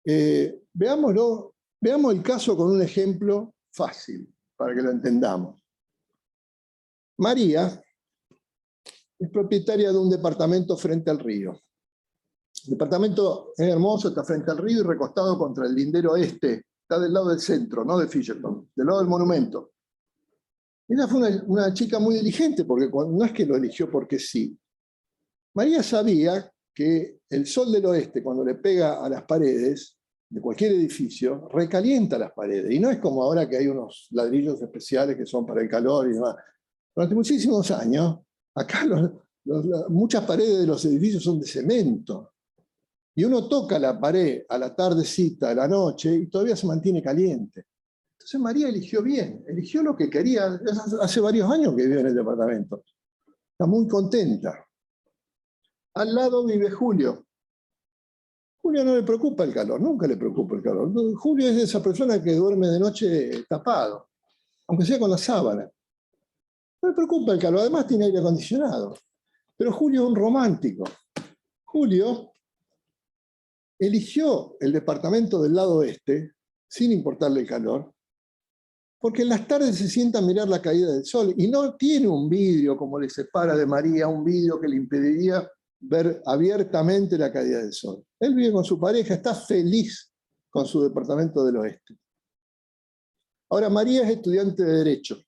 [SPEAKER 4] Veamos el caso con un ejemplo fácil, para que lo entendamos. María es propietaria de un departamento frente al río. El departamento es hermoso, está frente al río y recostado contra el lindero este. Está del lado del centro, no de Fisherton, del lado del monumento. Ella fue una chica muy diligente, porque no es que lo eligió porque sí. María sabía que el sol del oeste, cuando le pega a las paredes de cualquier edificio, recalienta las paredes. Y no es como ahora que hay unos ladrillos especiales que son para el calor y demás. Durante muchísimos años, acá muchas paredes de los edificios son de cemento. Y uno toca la pared a la tardecita, a la noche, y todavía se mantiene caliente. Entonces María eligió bien, eligió lo que quería. Hace varios años que vive en el departamento. Está muy contenta. Al lado vive Julio. Julio no le preocupa el calor, nunca le preocupa el calor. Julio es de esa persona que duerme de noche tapado, aunque sea con la sábana. No le preocupa el calor, además tiene aire acondicionado. Pero Julio es un romántico. Julio eligió el departamento del lado oeste, sin importarle el calor, porque en las tardes se sienta a mirar la caída del sol y no tiene un vidrio como le separa de María, un vidrio que le impediría ver abiertamente la caída del sol. Él vive con su pareja, está feliz con su departamento del oeste. Ahora, María es estudiante de Derecho.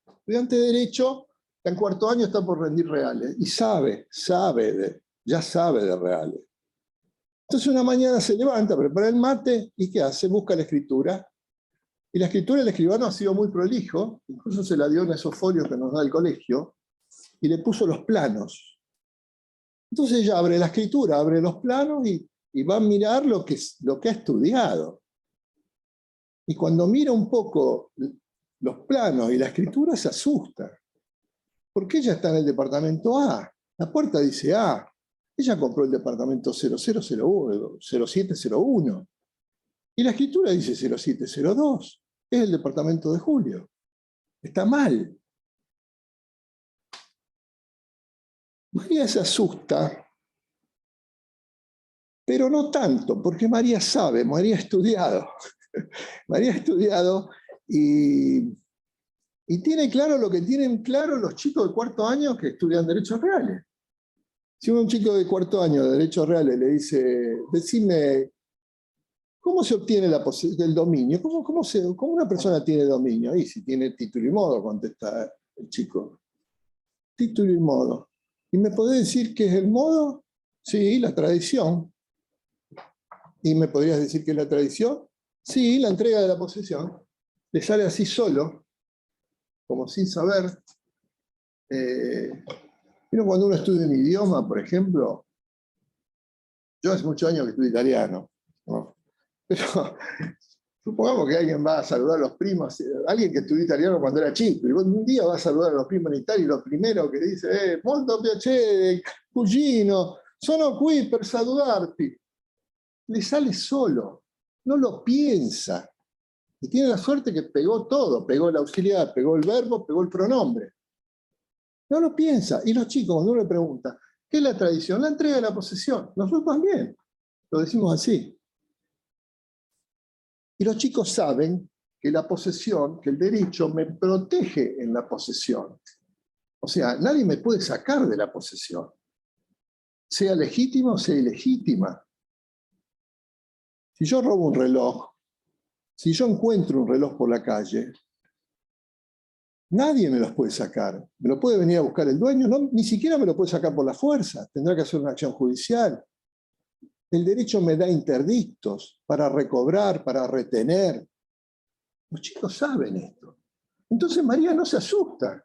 [SPEAKER 4] Estudiante de Derecho, en cuarto año está por rendir reales y ya sabe de reales. Entonces una mañana se levanta, prepara el mate y ¿qué hace? Busca la escritura. Y la escritura del escribano ha sido muy prolijo, incluso se la dio en esos folios que nos da el colegio, y le puso los planos. Entonces ella abre la escritura, abre los planos y va a mirar lo que ha estudiado. Y cuando mira un poco los planos y la escritura se asusta. Porque ella está en el departamento A. La puerta dice A. Ella compró el departamento 0001, 0701. Y la escritura dice 0702. Es el departamento de Julio. Está mal. María se asusta, pero no tanto, porque María sabe, María ha estudiado. María ha estudiado y tiene claro lo que tienen claro los chicos de cuarto año que estudian derechos reales. Si un chico de cuarto año de derechos reales le dice, decime, ¿cómo se obtiene el dominio? ¿Cómo una persona tiene dominio? Y si tiene título y modo, contesta el chico. Título y modo. ¿Y me podés decir qué es el modo? Sí, la tradición. ¿Y me podrías decir qué es la tradición? Sí, la entrega de la posesión. Le sale así solo, como sin saber. Cuando uno estudia un idioma, por ejemplo, yo hace muchos años que estudio italiano, ¿no? Pero supongamos que alguien va a saludar a los primos, alguien que estudió italiano cuando era chico, y un día va a saludar a los primos en Italia y lo primero que dice molto piacere, cugino, sono qui per saludarti. Le sale solo, no lo piensa. Y tiene la suerte que pegó todo, pegó el auxiliar, pegó el verbo, pegó el pronombre. No lo piensa. Y los chicos, cuando uno le pregunta, ¿qué es la tradición? La entrega de la posesión. Nosotros también lo decimos así. Y los chicos saben que la posesión, que el derecho me protege en la posesión. O sea, nadie me puede sacar de la posesión. Sea legítima o sea ilegítima. Si yo robo un reloj, si yo encuentro un reloj por la calle, nadie me los puede sacar. ¿Me lo puede venir a buscar el dueño? No, ni siquiera me lo puede sacar por la fuerza. Tendrá que hacer una acción judicial. El derecho me da interdictos para recobrar, para retener. Los chicos saben esto. Entonces María no se asusta,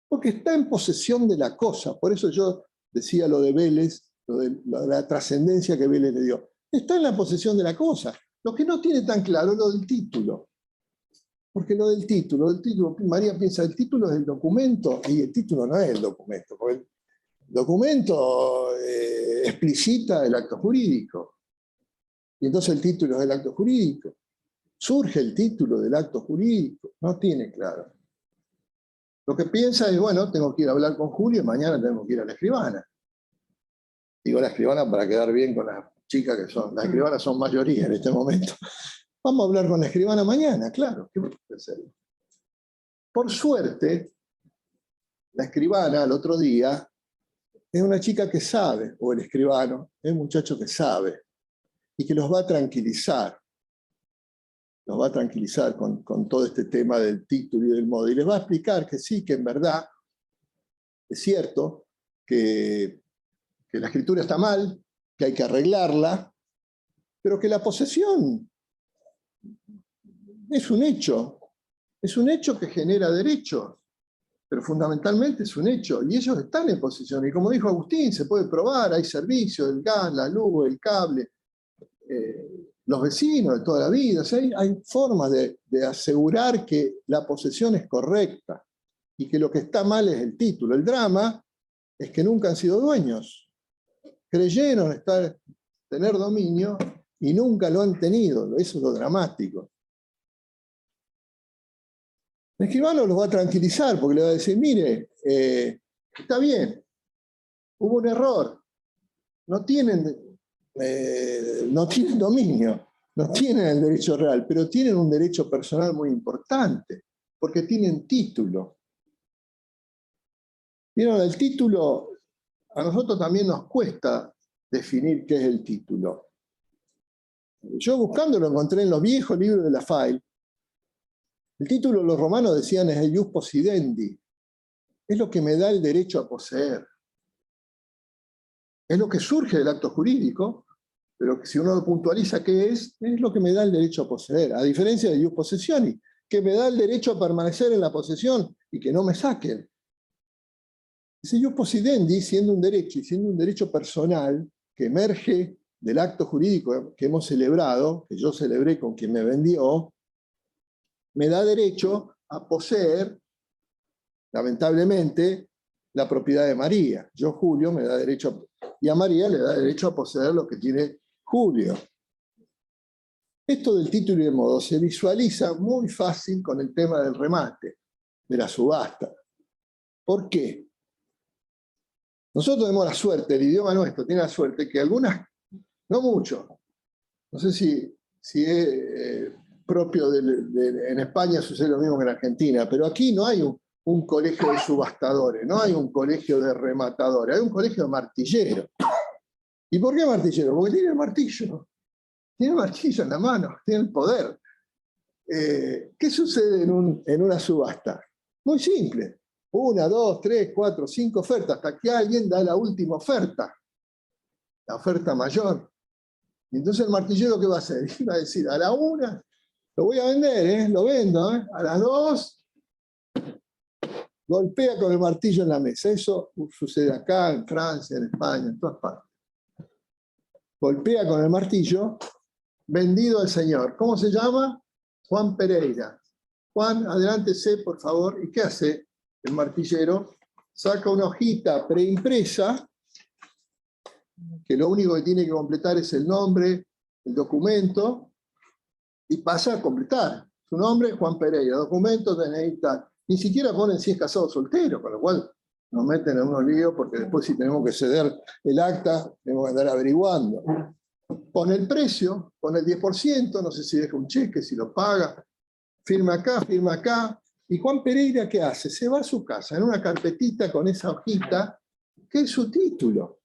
[SPEAKER 4] porque está en posesión de la cosa. Por eso yo decía lo de Vélez, lo de la trascendencia que Vélez le dio. Está en la posesión de la cosa. Lo que no tiene tan claro es lo del título. Porque lo del título, María piensa, el título es el documento, y el título no es el documento, porque el documento explicita el acto jurídico. Y entonces el título es el acto jurídico. Surge el título del acto jurídico. No tiene claro. Lo que piensa es, bueno, tengo que ir a hablar con Julio y mañana tenemos que ir a la escribana. Digo la escribana para quedar bien con las chicas que son. Las escribanas son mayoría en este momento. Vamos a hablar con la escribana mañana, claro. ¿Qué puede hacer? Por suerte, la escribana el otro día es una chica que sabe, o el escribano, es un muchacho que sabe, y que los va a tranquilizar. Los va a tranquilizar con todo este tema del título y del modo. Y les va a explicar que sí, que en verdad es cierto que la escritura está mal, que hay que arreglarla, pero que la posesión es un hecho que genera derechos, pero fundamentalmente es un hecho, y ellos están en posesión, y como dijo Agustín, se puede probar, hay servicios, el gas, la luz, el cable, los vecinos de toda la vida, o sea, hay formas de asegurar que la posesión es correcta, y que lo que está mal es el título. El drama es que nunca han sido dueños, creyeron tener dominio, y nunca lo han tenido, eso es lo dramático. El escribano los va a tranquilizar porque le va a decir, mire, está bien, hubo un error, no tienen dominio, no tienen el derecho real, pero tienen un derecho personal muy importante, porque tienen título. Vieron, el título, a nosotros también nos cuesta definir qué es el título. Yo buscándolo encontré en los viejos libros de Lafayette. El título los romanos decían es el ius possidendi. Es lo que me da el derecho a poseer. Es lo que surge del acto jurídico, pero que si uno lo puntualiza qué es lo que me da el derecho a poseer. A diferencia del ius possessioni, que me da el derecho a permanecer en la posesión y que no me saquen. Ese ius possidendi, siendo un derecho y siendo un derecho personal que emerge del acto jurídico que hemos celebrado, que yo celebré con quien me vendió, me da derecho a poseer, lamentablemente, la propiedad de María. Yo, Julio, me da derecho y a María le da derecho a poseer lo que tiene Julio. Esto del título y el modo se visualiza muy fácil con el tema del remate, de la subasta. ¿Por qué? Nosotros tenemos la suerte, el idioma nuestro tiene la suerte que algunas, no mucho, no sé si es propio en España sucede lo mismo que en Argentina, pero aquí no hay un colegio de subastadores, no hay un colegio de rematadores, hay un colegio de martilleros. ¿Y por qué martillero? Porque tiene el martillo. Tiene el martillo en la mano, tiene el poder. ¿Qué sucede en una subasta? Muy simple. 1, 2, 3, 4, 5 ofertas, hasta que alguien da la última oferta, la oferta mayor. Y entonces el martillero, ¿qué va a hacer? Va a decir, a la 1 lo voy a vender, lo vendo, a las 2 golpea con el martillo en la mesa. Eso sucede acá, en Francia, en España, en todas partes. Golpea con el martillo, vendido al señor. ¿Cómo se llama? Juan Pereira. Juan, adelántese, por favor. ¿Y qué hace el martillero? Saca una hojita preimpresa, que lo único que tiene que completar es el nombre, el documento, y pasa a completar. Su nombre es Juan Pereira, documento, DNI, tal. Ni siquiera ponen si es casado o soltero, con lo cual nos meten en unos líos, porque después si tenemos que ceder el acta, tenemos que andar averiguando. Pone el precio, pone el 10%, no sé si deja un cheque, si lo paga, firma acá. ¿Y Juan Pereira qué hace? Se va a su casa en una carpetita con esa hojita, que es su título.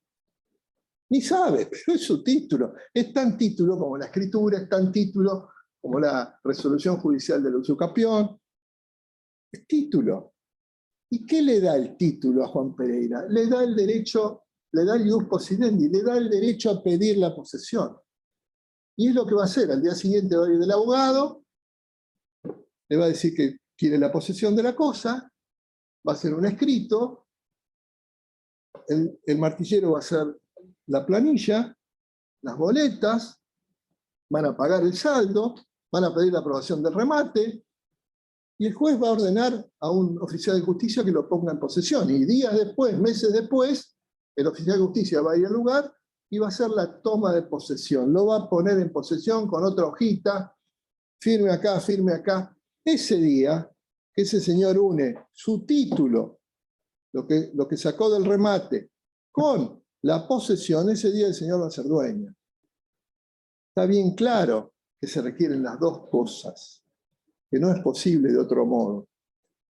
[SPEAKER 4] Ni sabe, pero es su título. Es tan título como la escritura, es tan título como la resolución judicial del usucapión. Es título. ¿Y qué le da el título a Juan Pereira? Le da el derecho, le da el ius possidendi, le da el derecho a pedir la posesión. Y es lo que va a hacer. Al día siguiente va a ir del abogado, le va a decir que quiere la posesión de la cosa, va a hacer un escrito, el martillero va a hacer la planilla, las boletas, van a pagar el saldo, van a pedir la aprobación del remate, y el juez va a ordenar a un oficial de justicia que lo ponga en posesión. Y días después, meses después, el oficial de justicia va a ir al lugar y va a hacer la toma de posesión. Lo va a poner en posesión con otra hojita, firme acá, firme acá. Ese día, que ese señor une su título, lo que sacó del remate, con la posesión, ese día el señor va a ser dueño. Está bien claro que se requieren las dos cosas, que no es posible de otro modo.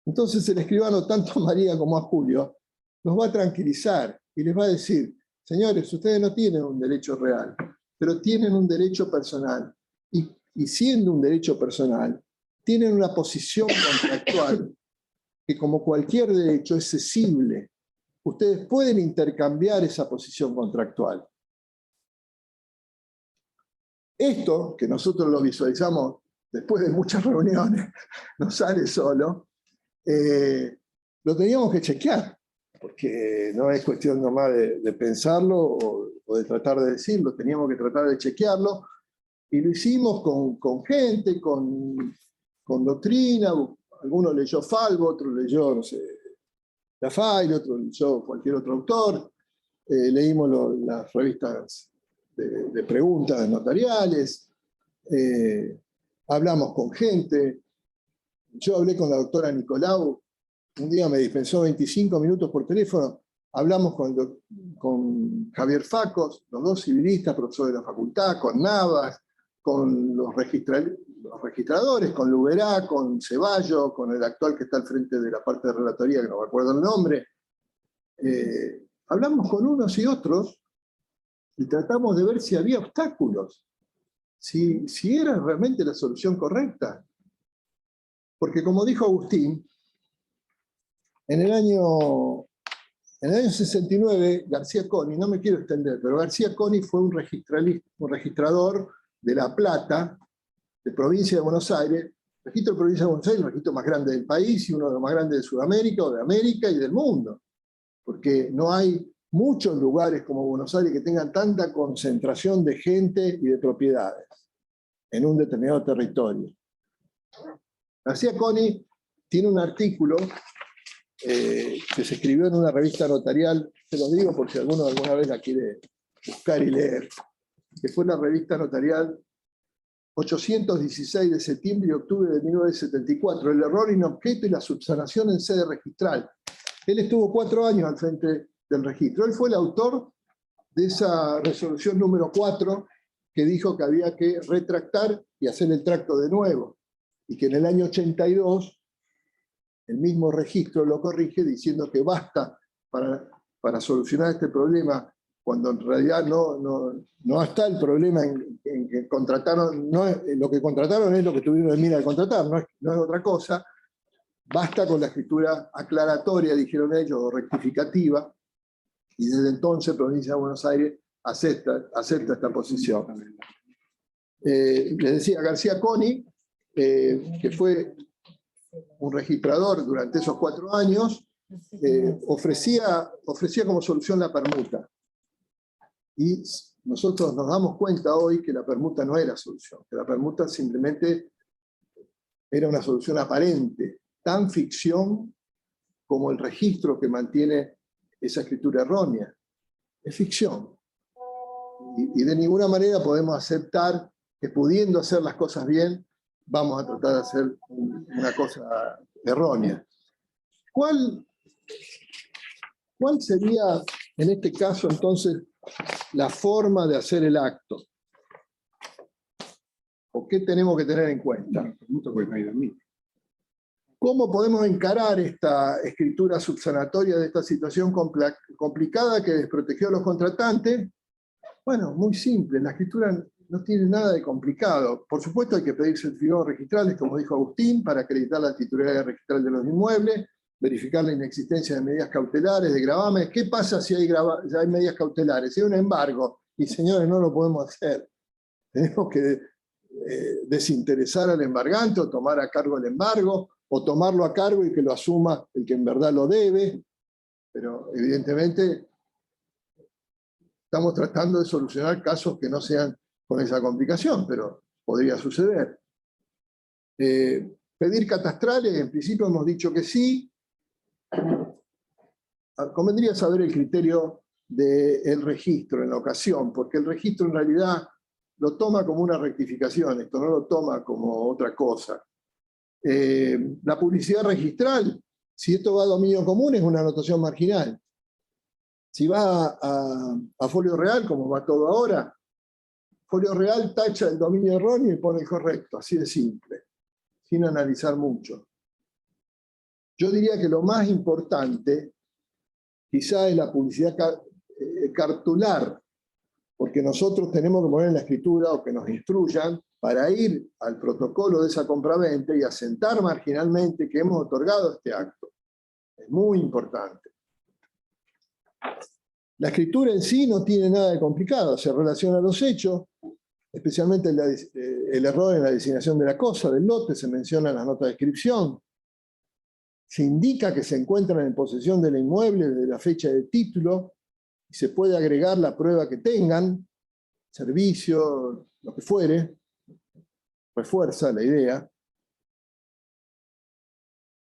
[SPEAKER 4] Entonces el escribano, tanto a María como a Julio, los va a tranquilizar y les va a decir, señores, ustedes no tienen un derecho real, pero tienen un derecho personal. Y siendo un derecho personal, tienen una posición contractual que, como cualquier derecho, es cesible. Ustedes pueden intercambiar esa posición contractual. Esto, que nosotros lo visualizamos después de muchas reuniones, no sale solo, lo teníamos que chequear, porque no es cuestión nomás de pensarlo o de tratar de decirlo, teníamos que tratar de chequearlo, y lo hicimos con gente, con doctrina. Alguno leyó Falvo, otro leyó, no sé, Lafaille, otro leyó cualquier otro autor, leímos las revistas de preguntas notariales, hablamos con gente. Yo hablé con la doctora Nicolau, un día me dispensó 25 minutos por teléfono, hablamos con Javier Facos, los dos civilistas, profesores de la facultad, con Navas, con los registradores, con Luberá, con Ceballo, con el actual que está al frente de la parte de relatoría, que no recuerdo el nombre. Hablamos con unos y otros y tratamos de ver si había obstáculos, si era realmente la solución correcta. Porque como dijo Agustín, en el año 69, García Coni, no me quiero extender, pero García Coni fue un registrador de La Plata, de provincia de Buenos Aires. El registro de provincia de Buenos Aires es el registro más grande del país y uno de los más grandes de Sudamérica, o de América y del mundo. porque no hay muchos lugares como Buenos Aires que tengan tanta concentración de gente y de propiedades en un determinado territorio. García Coni tiene un artículo que se escribió en una revista notarial, se lo digo por si alguno alguna vez la quiere buscar y leer, que fue la revista notarial 816 de septiembre y octubre de 1974, el error inobjeto y la subsanación en sede registral. Él estuvo 4 años al frente del registro. Él fue el autor de esa resolución número 4 que dijo que había que retractar y hacer el tracto de nuevo, y que en el año 82 el mismo registro lo corrige diciendo que basta para solucionar este problema, cuando en realidad no está el problema en que contrataron, lo que contrataron es lo que tuvieron en mira de contratar, no es otra cosa. Basta con la escritura aclaratoria, dijeron ellos, o rectificativa, y desde entonces Provincia de Buenos Aires acepta esta posición. Les decía, García Coni, que fue un registrador durante esos 4 años, ofrecía como solución la permuta. Y nosotros nos damos cuenta hoy que la permuta no era solución, que la permuta simplemente era una solución aparente, tan ficción como el registro que mantiene esa escritura errónea. Es ficción. Y de ninguna manera podemos aceptar que, pudiendo hacer las cosas bien, vamos a tratar de hacer una cosa errónea. ¿Cuál sería, en este caso, entonces, la forma de hacer el acto? ¿O qué tenemos que tener en cuenta? ¿Cómo podemos encarar esta escritura subsanatoria de esta situación complicada que desprotegió a los contratantes? Bueno, muy simple, la escritura no tiene nada de complicado. Por supuesto hay que pedir certificados registrales, como dijo Agustín, para acreditar la titularidad registral de los inmuebles, verificar la inexistencia de medidas cautelares, de gravamen. ¿Qué pasa si hay medidas cautelares? Si hay un embargo, y señores, no lo podemos hacer. Tenemos que desinteresar al embargante, o tomar a cargo el embargo, o tomarlo a cargo y que lo asuma el que en verdad lo debe. Pero evidentemente estamos tratando de solucionar casos que no sean con esa complicación, pero podría suceder. Pedir catastrales, en principio hemos dicho que sí. Convendría saber el criterio del registro en la ocasión, porque el registro en realidad lo toma como una rectificación, esto no lo toma como otra cosa. La publicidad registral, si esto va a dominio común, es una anotación marginal. Si va a folio real, como va todo ahora, folio real tacha el dominio erróneo y pone el correcto, así de simple, sin analizar mucho. Yo diría que lo más importante quizá es la publicidad cartular, porque nosotros tenemos que poner en la escritura o que nos instruyan para ir al protocolo de esa compraventa y asentar marginalmente que hemos otorgado este acto. Es muy importante. La escritura en sí no tiene nada de complicado, se relaciona a los hechos, especialmente el error en la designación de la cosa, del lote, se menciona en la nota de descripción. Se indica que se encuentran en posesión del inmueble desde la fecha de título, y se puede agregar la prueba que tengan, servicio, lo que fuere, refuerza la idea.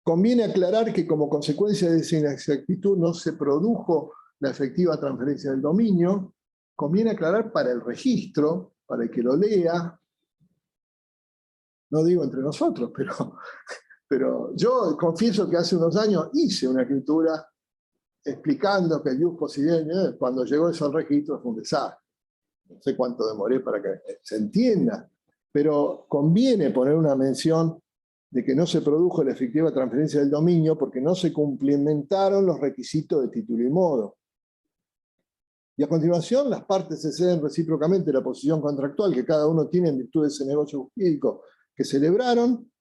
[SPEAKER 4] Conviene aclarar que como consecuencia de esa inexactitud no se produjo la efectiva transferencia del dominio. Conviene aclarar para el registro, para el que lo lea, no digo entre nosotros, pero yo confieso que hace unos años hice una escritura explicando que el ius possidendi, cuando llegó eso al registro, fue un desastre. No sé cuánto demoré para que se entienda, pero conviene poner una mención de que no se produjo la efectiva transferencia del dominio porque no se cumplimentaron los requisitos de título y modo. Y a continuación, las partes se ceden recíprocamente la posición contractual que cada uno tiene en virtud de ese negocio jurídico que celebraron,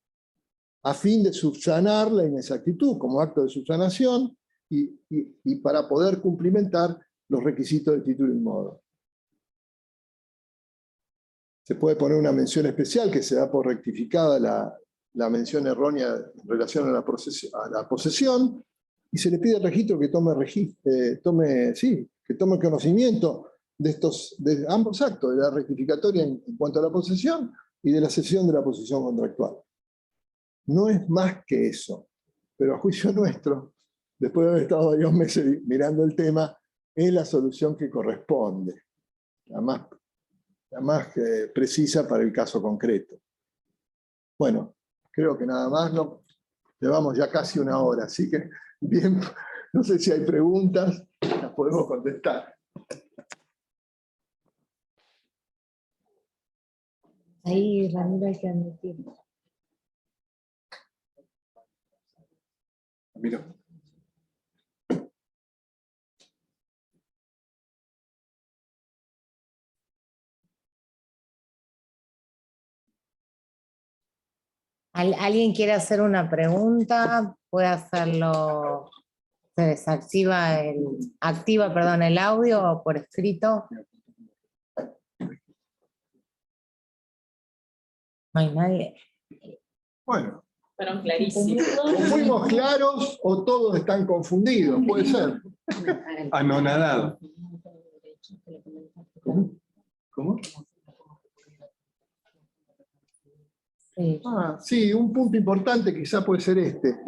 [SPEAKER 4] a fin de subsanar la inexactitud como acto de subsanación y para poder cumplimentar los requisitos de título y modo. Se puede poner una mención especial que se da por rectificada la mención errónea en relación a la posesión, y se le pide al registro que tome conocimiento de ambos actos, de la rectificatoria en cuanto a la posesión y de la cesión de la posesión contractual. No es más que eso, pero a juicio nuestro, después de haber estado varios meses mirando el tema, es la solución que corresponde, la más precisa para el caso concreto. Bueno, creo que nada más, no, llevamos ya casi una hora, así que bien, no sé si hay preguntas, las podemos contestar.
[SPEAKER 2] Ahí, Ramiro, hay que admitir.
[SPEAKER 1] Mira.
[SPEAKER 2] ¿Alguien quiere hacer una pregunta? Puede hacerlo, se desactiva activa el audio o por escrito. No hay nadie.
[SPEAKER 4] Bueno,
[SPEAKER 5] Fueron clarísimos.
[SPEAKER 4] o fuimos claros o todos están confundidos, puede ser.
[SPEAKER 1] Anonadado.
[SPEAKER 4] ¿Cómo?
[SPEAKER 2] Sí.
[SPEAKER 4] Sí, un punto importante quizá puede ser este.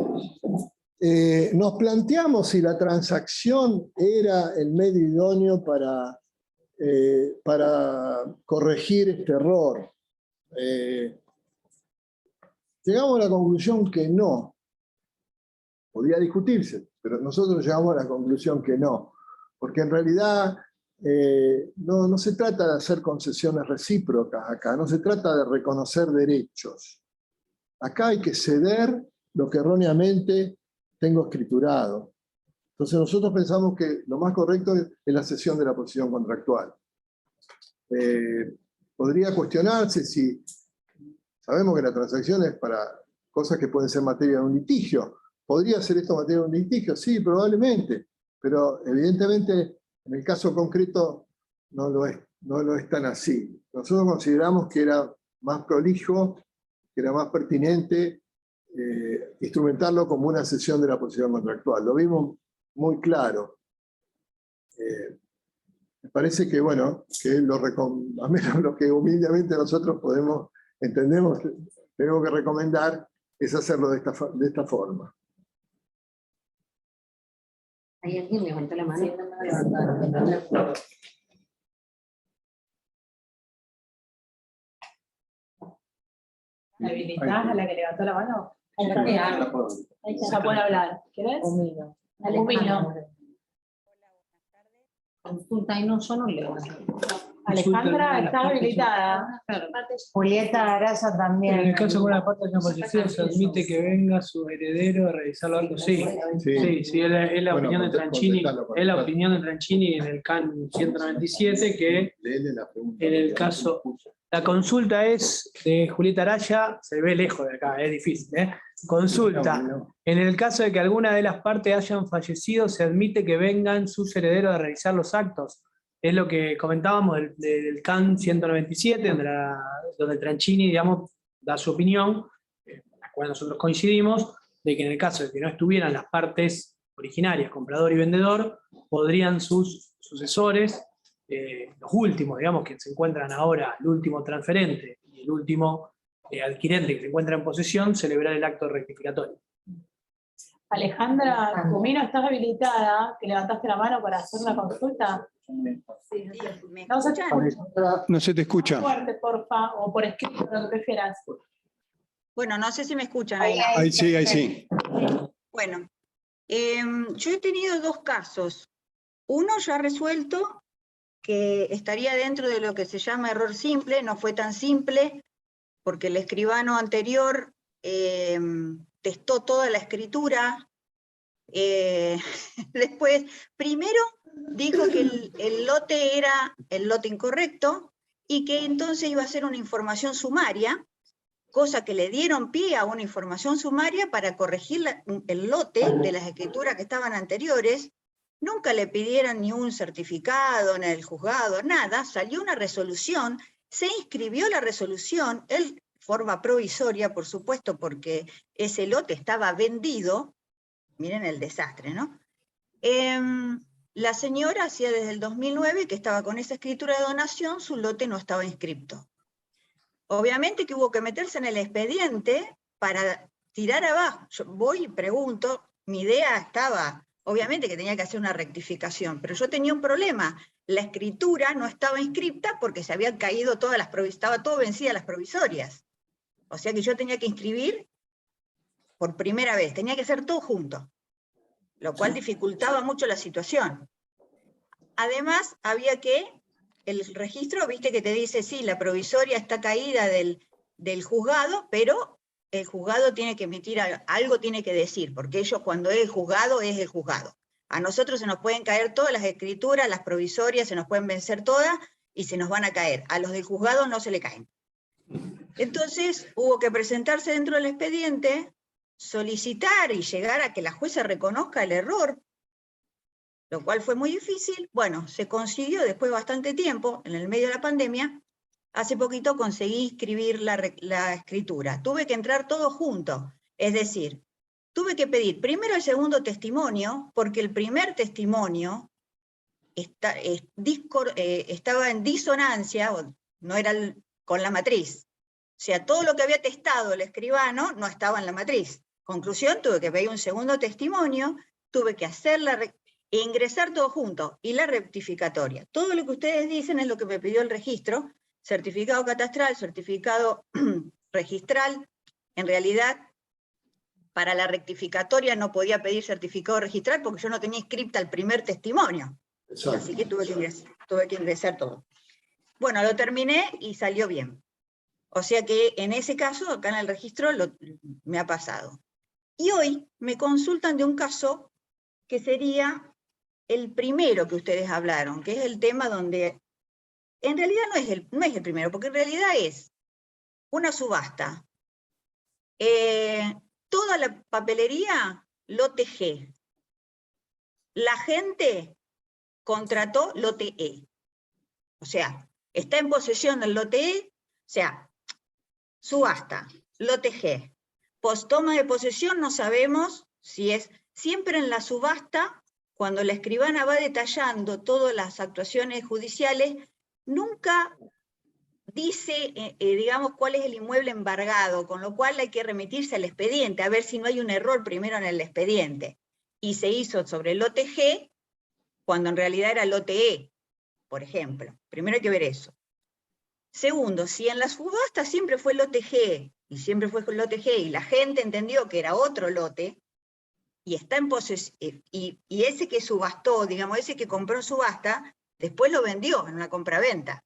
[SPEAKER 4] Nos planteamos si la transacción era el medio idóneo para corregir este error. Llegamos a la conclusión que no. Podría discutirse, pero nosotros llegamos a la conclusión que no. Porque en realidad no se trata de hacer concesiones recíprocas acá, no se trata de reconocer derechos. Acá hay que ceder lo que erróneamente tengo escriturado. Entonces nosotros pensamos que lo más correcto es la cesión de la posición contractual. Podría cuestionarse si sabemos que la transacción es para cosas que pueden ser materia de un litigio. ¿Podría ser esto materia de un litigio? Sí, probablemente. Pero evidentemente en el caso concreto no lo es tan así. Nosotros consideramos que era más prolijo, que era más pertinente instrumentarlo como una cesión de la posición contractual. Lo vimos muy claro. Me parece que, bueno, que a menos lo que humildemente nosotros entendemos, tenemos que recomendar es hacerlo de esta forma.
[SPEAKER 5] ¿Hay alguien que levantó la mano?
[SPEAKER 7] ¿Habilitás a la que levantó la mano? Ya puede hablar. ¿Querés?
[SPEAKER 2] Humino.
[SPEAKER 7] Humino.
[SPEAKER 5] Consulta, y no, yo no leo.
[SPEAKER 7] Alejandra está habilitada.
[SPEAKER 2] Julieta Araya también.
[SPEAKER 6] En el caso de una parte haya fallecido, se admite que venga su heredero a realizar los actos. Sí, es la opinión de Tranchini. Es la opinión de Tranchini en el CAN 197, que en el caso. La consulta es de Julieta Araya, se ve lejos de acá, es difícil. Consulta. En el caso de que alguna de las partes hayan fallecido, se admite que vengan sus herederos a realizar los actos. Es lo que comentábamos del CAN 197, donde Tranchini, digamos, da su opinión, en la cual nosotros coincidimos, de que en el caso de que no estuvieran las partes originarias, comprador y vendedor, podrían sus sucesores, los últimos, digamos, que se encuentran ahora, el último transferente y el último adquirente que se encuentra en posesión, celebrar el acto rectificatorio.
[SPEAKER 7] Alejandra, Humino, ¿estás habilitada? Que levantaste la mano para hacer una consulta.
[SPEAKER 3] Sí, ¿me
[SPEAKER 7] No se te
[SPEAKER 3] escuchan?
[SPEAKER 7] escucha.
[SPEAKER 1] No se te escucha.
[SPEAKER 7] Fuerte, porfa, o por escrito, lo que prefieras.
[SPEAKER 8] Bueno, no sé si me escuchan ahí.
[SPEAKER 1] Ahí sí.
[SPEAKER 8] Bueno, yo he tenido dos casos. Uno ya resuelto, que estaría dentro de lo que se llama error simple, no fue tan simple, porque el escribano anterior testó toda la escritura. Después, primero dijo que el lote era el lote incorrecto y que entonces iba a hacer una información sumaria, cosa que le dieron pie a una información sumaria para corregir el lote de las escrituras que estaban anteriores. Nunca le pidieron ni un certificado en el juzgado, nada. Salió una resolución, se inscribió la resolución, él forma provisoria, por supuesto, porque ese lote estaba vendido, Miren el desastre, ¿no? La señora hacía desde el 2009 que estaba con esa escritura de donación, su lote no estaba inscripto. Obviamente que hubo que meterse en el expediente para tirar abajo. Yo voy y pregunto, mi idea estaba, obviamente que tenía que hacer una rectificación, pero yo tenía un problema. La escritura no estaba inscripta porque se habían caído todas las provisorias, estaba todo vencida las provisorias. O sea que yo tenía que inscribir por primera vez, tenía que hacer todo junto, lo cual dificultaba mucho la situación. Además, había que, el registro, viste que te dice, sí, la provisoria está caída del juzgado, pero el juzgado tiene que emitir algo, tiene que decir, porque ellos cuando es el juzgado, es el juzgado. A nosotros se nos pueden caer todas las escrituras, las provisorias, se nos pueden vencer todas, y se nos van a caer. A los del juzgado no se le caen. Entonces, hubo que presentarse dentro del expediente, solicitar y llegar a que la jueza reconozca el error, lo cual fue muy difícil. Bueno, se consiguió después de bastante tiempo, en el medio de la pandemia. Hace poquito conseguí inscribir la escritura. Tuve que entrar todo junto, es decir, tuve que pedir primero el segundo testimonio, porque el primer testimonio estaba en disonancia, no era con la matriz. O sea, todo lo que había testado el escribano no estaba en la matriz. Conclusión, tuve que pedir un segundo testimonio, tuve que hacer e ingresar todo junto, y la rectificatoria. Todo lo que ustedes dicen es lo que me pidió el registro, certificado catastral, certificado registral. En realidad, para la rectificatoria no podía pedir certificado registral porque yo no tenía inscripta el primer testimonio. Exacto. Así que tuve que ingresar todo. Bueno, lo terminé y salió bien. O sea que en ese caso, acá en el registro, me ha pasado. Y hoy me consultan de un caso que sería el primero que ustedes hablaron, que es el tema donde, en realidad no es el primero, porque en realidad es una subasta. Toda la papelería, lote G. La gente contrató lote E. O sea, está en posesión del lote E, o sea, subasta, lote G. Post-toma de posesión no sabemos si es, siempre en la subasta, cuando la escribana va detallando todas las actuaciones judiciales, nunca dice, digamos, cuál es el inmueble embargado, con lo cual hay que remitirse al expediente, a ver si no hay un error primero en el expediente. Y se hizo sobre el lote G, cuando en realidad era lote E, por ejemplo. Primero hay que ver eso. Segundo, si en la subasta siempre fue lote G, y siempre fue con lote G, y la gente entendió que era otro lote, y está en posesión, y ese que subastó, digamos, ese que compró en subasta, después lo vendió en una compraventa,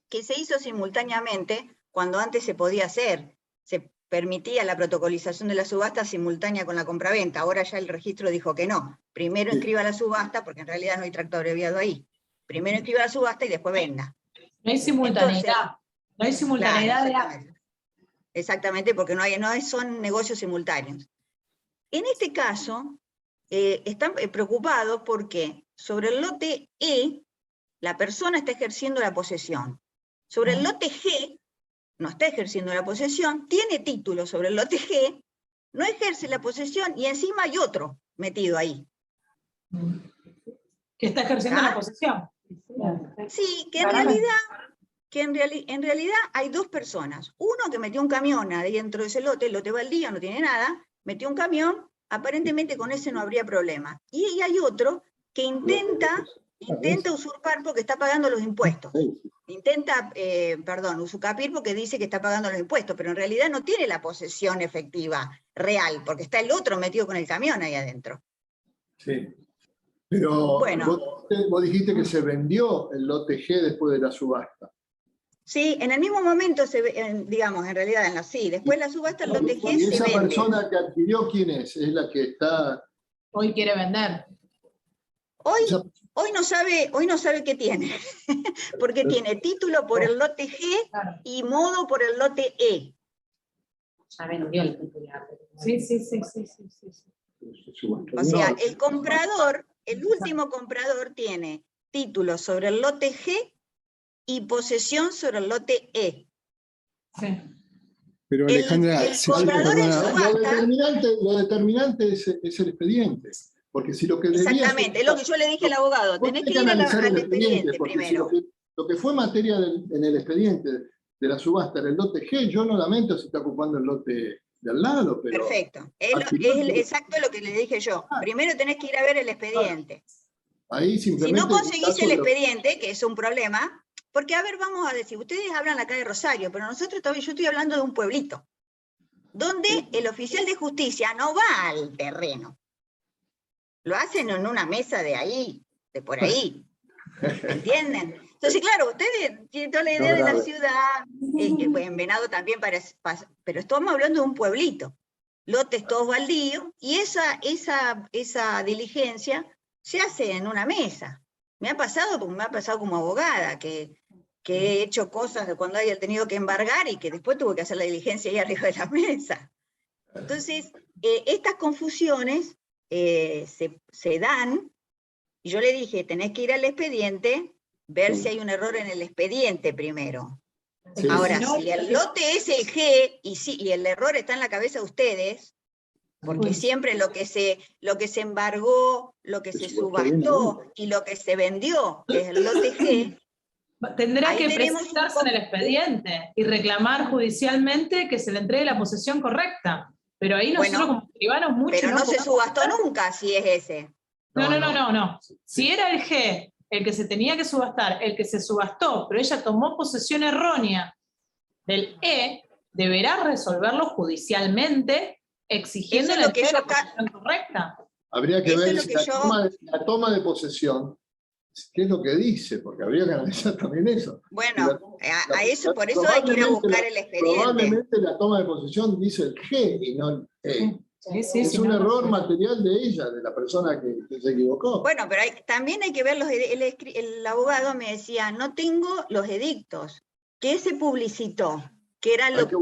[SPEAKER 8] que se hizo simultáneamente, cuando antes se podía hacer, se permitía la protocolización de la subasta simultánea con la compraventa, ahora ya el registro dijo que no, primero inscriba la subasta, porque en realidad no hay tracto abreviado ahí, primero inscriba la subasta y después venda.
[SPEAKER 7] No hay simultaneidad.
[SPEAKER 8] Entonces,
[SPEAKER 7] no hay simultaneidad.
[SPEAKER 8] Claro, exactamente, porque son negocios simultáneos. En este caso, están preocupados porque sobre el lote E, la persona está ejerciendo la posesión. Sobre el lote G, no está ejerciendo la posesión, tiene título sobre el lote G, no ejerce la posesión y encima hay otro metido ahí.
[SPEAKER 7] Que está ejerciendo la posesión.
[SPEAKER 8] Sí, que en realidad hay dos personas. Uno que metió un camión adentro de ese lote, el lote baldío, no tiene nada, metió un camión, aparentemente con ese no habría problema. Y hay otro que intenta usurpar porque está pagando los impuestos. Intenta, usurpar porque dice que está pagando los impuestos, pero en realidad no tiene la posesión efectiva, real, porque está el otro metido con el camión ahí adentro.
[SPEAKER 4] Sí. Pero
[SPEAKER 8] bueno,
[SPEAKER 4] vos dijiste que se vendió el lote G después de la subasta.
[SPEAKER 8] Sí, en el mismo momento, digamos, en realidad, después la subasta el lote G se vende.
[SPEAKER 4] ¿Y esa persona que adquirió quién es? ¿Es la que está...?
[SPEAKER 7] Hoy quiere vender.
[SPEAKER 8] Hoy no sabe qué tiene, porque tiene título por el lote G y modo por el lote E.
[SPEAKER 5] Ya vendió el titular.
[SPEAKER 7] Sí.
[SPEAKER 8] O sea, el comprador, el último comprador tiene título sobre el lote G y posesión sobre el lote E.
[SPEAKER 7] Sí.
[SPEAKER 1] Pero Alejandra,
[SPEAKER 8] el comprador en subasta.
[SPEAKER 4] Lo determinante es el expediente. Porque si lo que debía...
[SPEAKER 8] Exactamente, es lo que yo le dije al abogado. Tenés que ir al expediente primero.
[SPEAKER 4] Si lo que fue materia en el expediente de la subasta era el lote G, yo no lamento si está ocupando el lote de al lado, pero...
[SPEAKER 8] Perfecto. Es exacto lo que le dije yo. Primero tenés que ir a ver el expediente.
[SPEAKER 4] Ahí
[SPEAKER 8] Si
[SPEAKER 4] simplemente...
[SPEAKER 8] no conseguís el expediente, que es un problema, porque a ver, vamos a decir, ustedes hablan acá de Rosario, pero nosotros todavía, yo estoy hablando de un pueblito, donde el oficial de justicia no va al terreno. Lo hacen en una mesa de ahí, de por ahí. ¿Entienden? Entonces, claro, ustedes tienen toda la idea de la ciudad, en Venado también, pero estamos hablando de un pueblito. Lotes todos baldíos, y esa diligencia se hace en una mesa. Me ha pasado como abogada, que he hecho cosas de cuando haya tenido que embargar y que después tuve que hacer la diligencia ahí arriba de la mesa. Entonces, estas confusiones se dan, y yo le dije, tenés que ir al expediente, ver si hay un error en el expediente primero.
[SPEAKER 4] Sí.
[SPEAKER 8] Ahora, si el lote es el G, y el error está en la cabeza de ustedes, porque siempre lo que se embargó, lo que se subastó y lo que se vendió es el lote G.
[SPEAKER 7] Tendrá que presentarse en el expediente y reclamar judicialmente que se le entregue la posesión correcta. Pero ahí nosotros como escribanos mucho...
[SPEAKER 8] Pero no se subastó nunca si es ese.
[SPEAKER 7] No. Si era el G el que se tenía que subastar, el que se subastó, pero ella tomó posesión errónea del E, deberá resolverlo judicialmente exigiendo la posesión correcta.
[SPEAKER 4] Habría que ver si la toma de posesión, qué es lo que dice, porque habría que analizar también eso.
[SPEAKER 8] Bueno, por eso hay que ir a buscar el expediente.
[SPEAKER 4] Probablemente la toma de posesión dice el G y no el E. Es un error material de ella, de la persona que se equivocó.
[SPEAKER 8] Bueno, pero también hay que ver, el abogado me decía, no tengo los edictos. ¿Qué se publicitó? Que era lo que...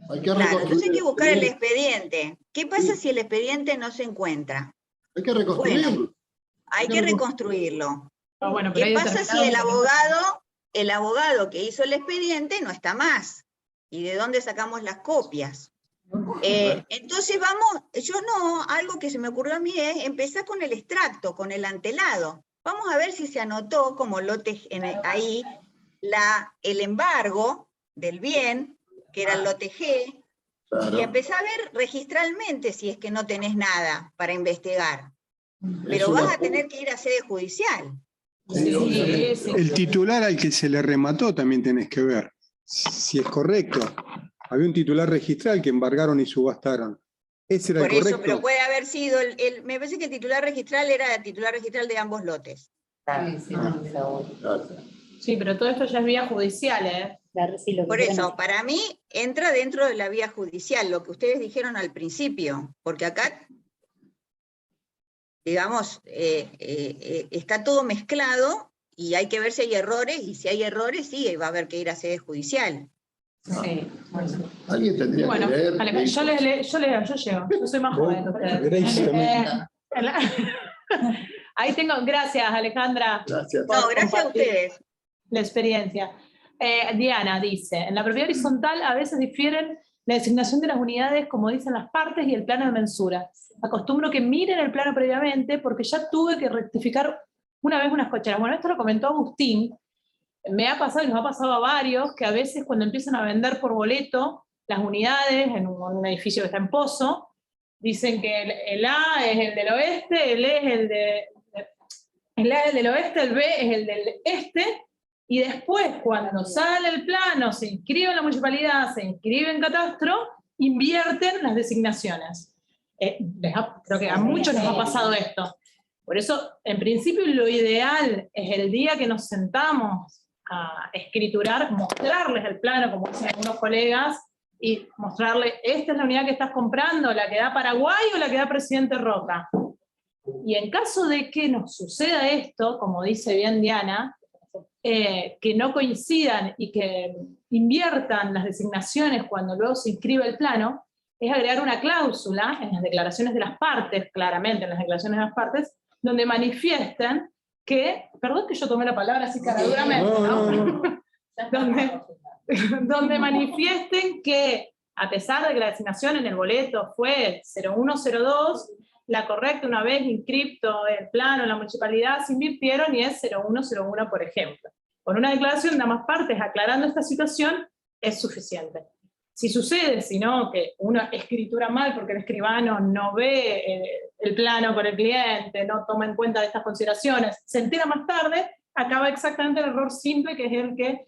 [SPEAKER 4] Hay que
[SPEAKER 8] claro, entonces hay que buscar el expediente. ¿Qué pasa si el expediente no se encuentra?
[SPEAKER 4] Hay que reconstruirlo.
[SPEAKER 8] Bueno, hay que reconstruirlo.
[SPEAKER 7] ¿Qué
[SPEAKER 8] pasa si el abogado que hizo el expediente no está más? ¿Y de dónde sacamos las copias? Entonces algo que se me ocurrió a mí es empezar con el extracto, con el antelado. Vamos a ver si se anotó como lote ahí el embargo del bien, que era el lote G, y empezar a ver registralmente si es que no tenés nada para investigar. Pero vas a tener que ir a sede judicial.
[SPEAKER 1] El titular al que se le remató también tenés que ver, si es correcto. Había un titular registral que embargaron y subastaron. ¿Ese era el correcto? Por eso,
[SPEAKER 8] pero puede haber sido, me parece que el titular registral era el titular registral de ambos lotes.
[SPEAKER 7] Sí, pero todo esto ya es vía judicial, ¿eh?
[SPEAKER 8] Por eso, para mí, entra dentro de la vía judicial, lo que ustedes dijeron al principio, porque acá, digamos, está todo mezclado y hay que ver si hay errores, y si hay errores, sí, va a haber que ir a sede judicial.
[SPEAKER 7] Sí.
[SPEAKER 4] Alguien tendría que leer.
[SPEAKER 7] Yo llego, yo soy más joven que ustedes. Ahí tengo, gracias Alejandra.
[SPEAKER 4] Gracias.
[SPEAKER 8] No, gracias a ustedes.
[SPEAKER 7] La experiencia. Diana dice, en la propiedad horizontal a veces difieren la designación de las unidades, como dicen las partes, y el plano de mensura. Acostumbro que miren el plano previamente porque ya tuve que rectificar una vez unas cocheras. Bueno, esto lo comentó Agustín. Me ha pasado y nos ha pasado a varios que a veces cuando empiezan a vender por boleto las unidades en un edificio que está en Pozo, dicen que el A es el del oeste, el E es el A es el del oeste, el B es el del este, y después cuando sale el plano, se inscribe en la municipalidad, se inscribe en catastro, invierten las designaciones. Creo que a muchos nos ha pasado esto. Por eso, en principio, lo ideal es el día que nos sentamos a escriturar, mostrarles el plano, como dicen algunos colegas, y mostrarle, esta es la unidad que estás comprando, la que da Paraguay o la que da Presidente Roca. Y en caso de que nos suceda esto, como dice bien Diana, que no coincidan y que inviertan las designaciones cuando luego se inscribe el plano, es agregar una cláusula en las declaraciones de las partes, claramente en las declaraciones de las partes, donde manifiesten que, perdón que yo tomé la palabra así caraduramente, ¿no? donde manifiesten que, a pesar de que la designación en el boleto fue 0102, la correcta, una vez inscripto el plano en la municipalidad, se invirtieron y es 0101, por ejemplo. Con una declaración de ambas partes aclarando esta situación es suficiente. Si sucede, sino que una escritura mal porque el escribano no ve el plano con el cliente, no toma en cuenta estas consideraciones, se entera más tarde, acaba exactamente el error simple que es el que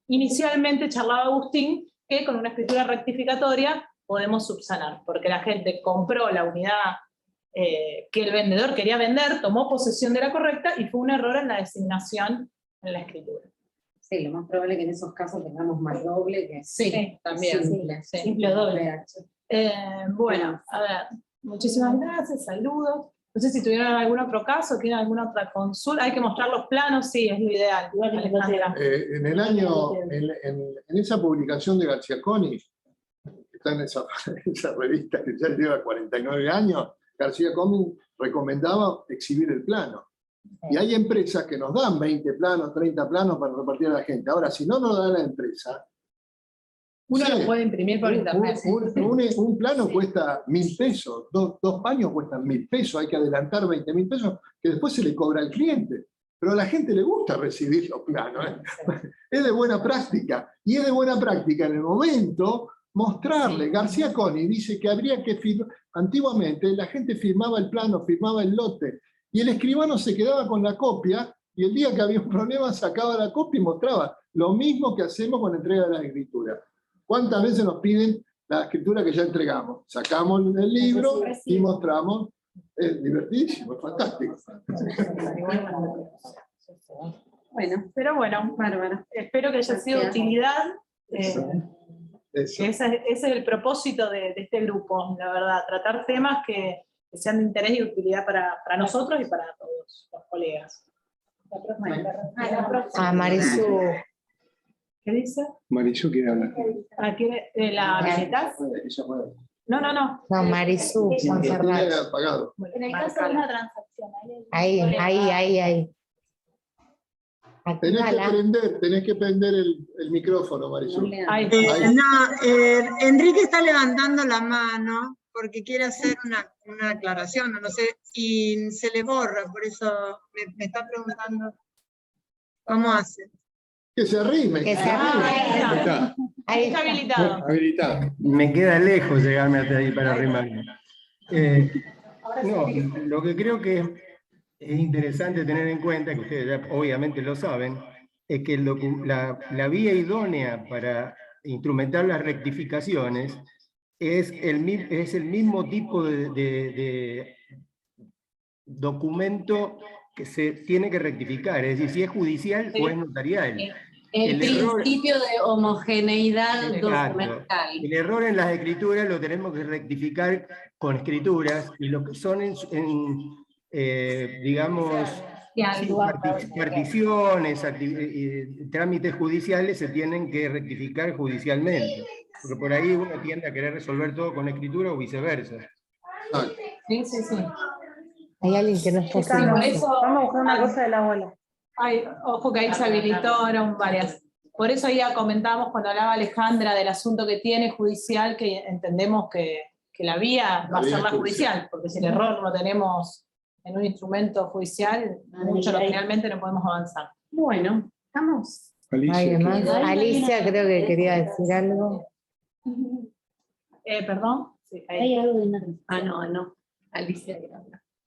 [SPEAKER 7] inicialmente charlaba Agustín, que con una escritura rectificatoria podemos subsanar, porque la gente compró la unidad que el vendedor quería vender, tomó posesión de la correcta y fue un error en la designación en la escritura.
[SPEAKER 5] Sí, lo más probable es que en esos casos tengamos más doble que
[SPEAKER 7] también.
[SPEAKER 5] simple.
[SPEAKER 7] Sí, simple doble. Bueno, a ver, muchísimas gracias, saludos. No sé si tuvieron algún otro caso, tienen alguna otra consulta. Hay que mostrar los planos, sí, es lo ideal. Alejandra.
[SPEAKER 4] En el año, en esa publicación de García Coni, que está en esa revista que ya lleva 49 años, García Coni recomendaba exhibir el plano. Y hay empresas que nos dan 20 planos, 30 planos para repartir a la gente. Ahora, si no nos da la empresa,
[SPEAKER 7] uno lo puede imprimir por internet.
[SPEAKER 4] Un plano cuesta 1.000 pesos, dos paños cuestan 1.000 pesos, hay que adelantar 20.000 pesos que después se le cobra al cliente. Pero a la gente le gusta recibir los planos. Es de buena práctica. Y es de buena práctica en el momento mostrarle. García Coni dice que habría que firmar. Antiguamente la gente firmaba el plano, firmaba el lote, y el escribano se quedaba con la copia, y el día que había un problema sacaba la copia y mostraba. Lo mismo que hacemos con la entrega de la escritura. ¿Cuántas veces nos piden la escritura que ya entregamos? Sacamos el libro y mostramos. Es divertidísimo, es fantástico.
[SPEAKER 5] Bueno,
[SPEAKER 7] pero bueno,
[SPEAKER 5] bárbaro.
[SPEAKER 7] Espero que haya sido de utilidad.
[SPEAKER 4] Eso.
[SPEAKER 7] Ese es el propósito de este grupo, la verdad, tratar temas que sean de interés y utilidad para nosotros y para todos los colegas. La próxima.
[SPEAKER 2] Marisú.
[SPEAKER 7] ¿Qué dice?
[SPEAKER 1] Marisú quiere hablar.
[SPEAKER 7] ¿La visitas? No.
[SPEAKER 2] No, Marisú, Monserrat.
[SPEAKER 4] Apagado.
[SPEAKER 7] En el caso de una transacción.
[SPEAKER 2] Ahí.
[SPEAKER 4] Tenés que prender el micrófono, Marisol.
[SPEAKER 9] Enrique está levantando la mano porque quiere hacer una aclaración, no sé, y se le borra, por eso me está preguntando cómo hace.
[SPEAKER 4] Que se arrime.
[SPEAKER 7] Ahí está habilitado.
[SPEAKER 10] Me queda lejos llegarme hasta ahí para arrimarme. No, lo que creo que es interesante tener en cuenta, que ustedes ya obviamente lo saben, es que la vía idónea para instrumentar las rectificaciones es el mismo tipo de documento que se tiene que rectificar, es decir, si es judicial o es notarial.
[SPEAKER 5] El principio de homogeneidad documental.
[SPEAKER 10] El error en las escrituras lo tenemos que rectificar con escrituras, y lo que son digamos, particiones, trámites judiciales se tienen que rectificar judicialmente. Porque por ahí uno tiende a querer resolver todo con escritura o viceversa.
[SPEAKER 7] Sí.
[SPEAKER 2] Hay alguien que no está
[SPEAKER 7] haciendo.
[SPEAKER 2] haciendo.
[SPEAKER 7] Por eso vamos a buscar una cosa de la abuela. Ojo que ahí se habilitaron varias. Por eso ya comentábamos cuando hablaba Alejandra del asunto que tiene judicial, que entendemos que la vía va a ser la judicial, porque si el error lo tenemos en un instrumento judicial, mucho realmente no podemos avanzar.
[SPEAKER 5] Bueno, estamos.
[SPEAKER 2] Alicia creo que quería decir algo.
[SPEAKER 7] ¿Perdón? Sí,
[SPEAKER 5] Hay algo de una... no.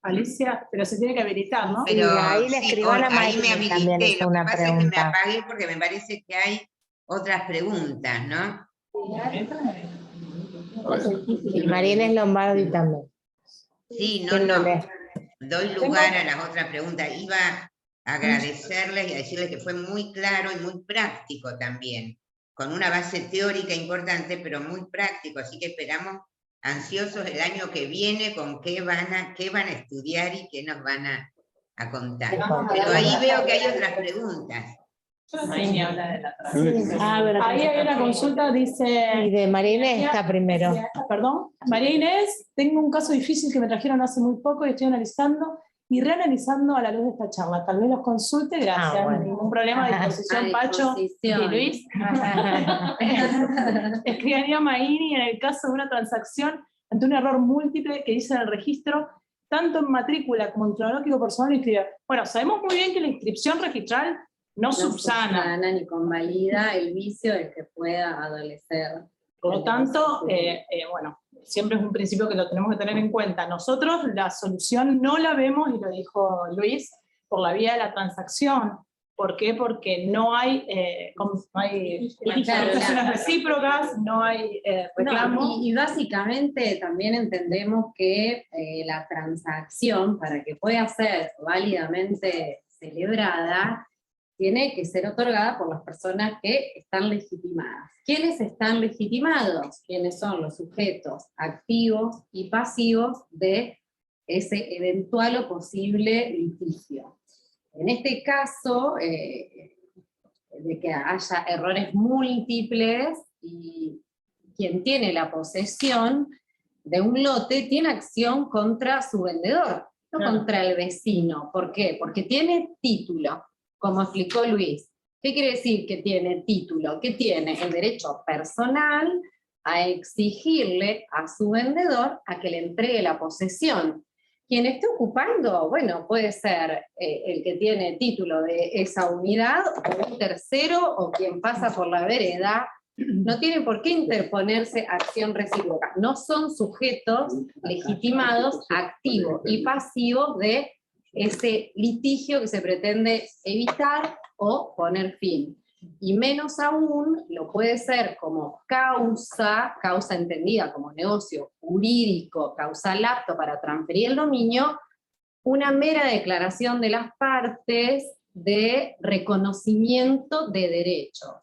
[SPEAKER 7] Alicia, pero se tiene que habilitar, ¿no?
[SPEAKER 3] Pero
[SPEAKER 2] ahí le escribió a la
[SPEAKER 3] ahí me habilité,
[SPEAKER 2] también es
[SPEAKER 3] lo que
[SPEAKER 2] una
[SPEAKER 3] pasa es que me
[SPEAKER 2] pregunta.
[SPEAKER 3] apagué porque me parece que hay otras preguntas, ¿no?
[SPEAKER 2] Y María Inés Lombardi también.
[SPEAKER 3] Sí, no. Doy lugar a las otras preguntas. Iba a agradecerles y a decirles que fue muy claro y muy práctico también, con una base teórica importante, pero muy práctico, así que esperamos ansiosos el año que viene con qué van a estudiar y qué nos van a contar. Pero ahí veo que hay otras preguntas.
[SPEAKER 7] Ahí habla de la ahí hay una consulta, dice...
[SPEAKER 2] Y de María Inés está primero.
[SPEAKER 7] Perdón. María Inés, tengo un caso difícil que me trajeron hace muy poco y estoy analizando. y reanalizando a la luz de esta charla. Tal vez los consulte, gracias.
[SPEAKER 2] Bueno.
[SPEAKER 7] Ningún problema, a disposición, Pacho y Luis. Escribanía Maini en el caso de una transacción ante un error múltiple que dice en el registro, tanto en matrícula como en cronológico personal inscribir. Bueno, sabemos muy bien que la inscripción registral no subsana
[SPEAKER 5] ni convalida el vicio del que pueda adolecer.
[SPEAKER 7] Por lo tanto, bueno, siempre es un principio que lo tenemos que tener en cuenta. Nosotros la solución no la vemos, y lo dijo Luis, por la vía de la transacción. ¿Por qué? Porque no hay prestaciones recíprocas, no hay reclamo.
[SPEAKER 5] No, y básicamente también entendemos que la transacción, para que pueda ser válidamente celebrada, tiene que ser otorgada por las personas que están legitimadas. ¿Quiénes están legitimados? ¿Quiénes son los sujetos activos y pasivos de ese eventual o posible litigio? En este caso, de que haya errores múltiples, y quien tiene la posesión de un lote tiene acción contra su vendedor, no contra el vecino. ¿Por qué? Porque tiene título, como explicó Luis. ¿Qué quiere decir que tiene título? Que tiene el derecho personal a exigirle a su vendedor a que le entregue la posesión. Quien esté ocupando, bueno, puede ser el que tiene título de esa unidad, o un tercero, o quien pasa por la vereda. No tiene por qué interponerse acción recíproca. No son sujetos legitimados, activos y pasivos de ese litigio que se pretende evitar o poner fin. Y menos aún lo puede ser como causa entendida como negocio jurídico, causal apto para transferir el dominio, una mera declaración de las partes de reconocimiento de derechos.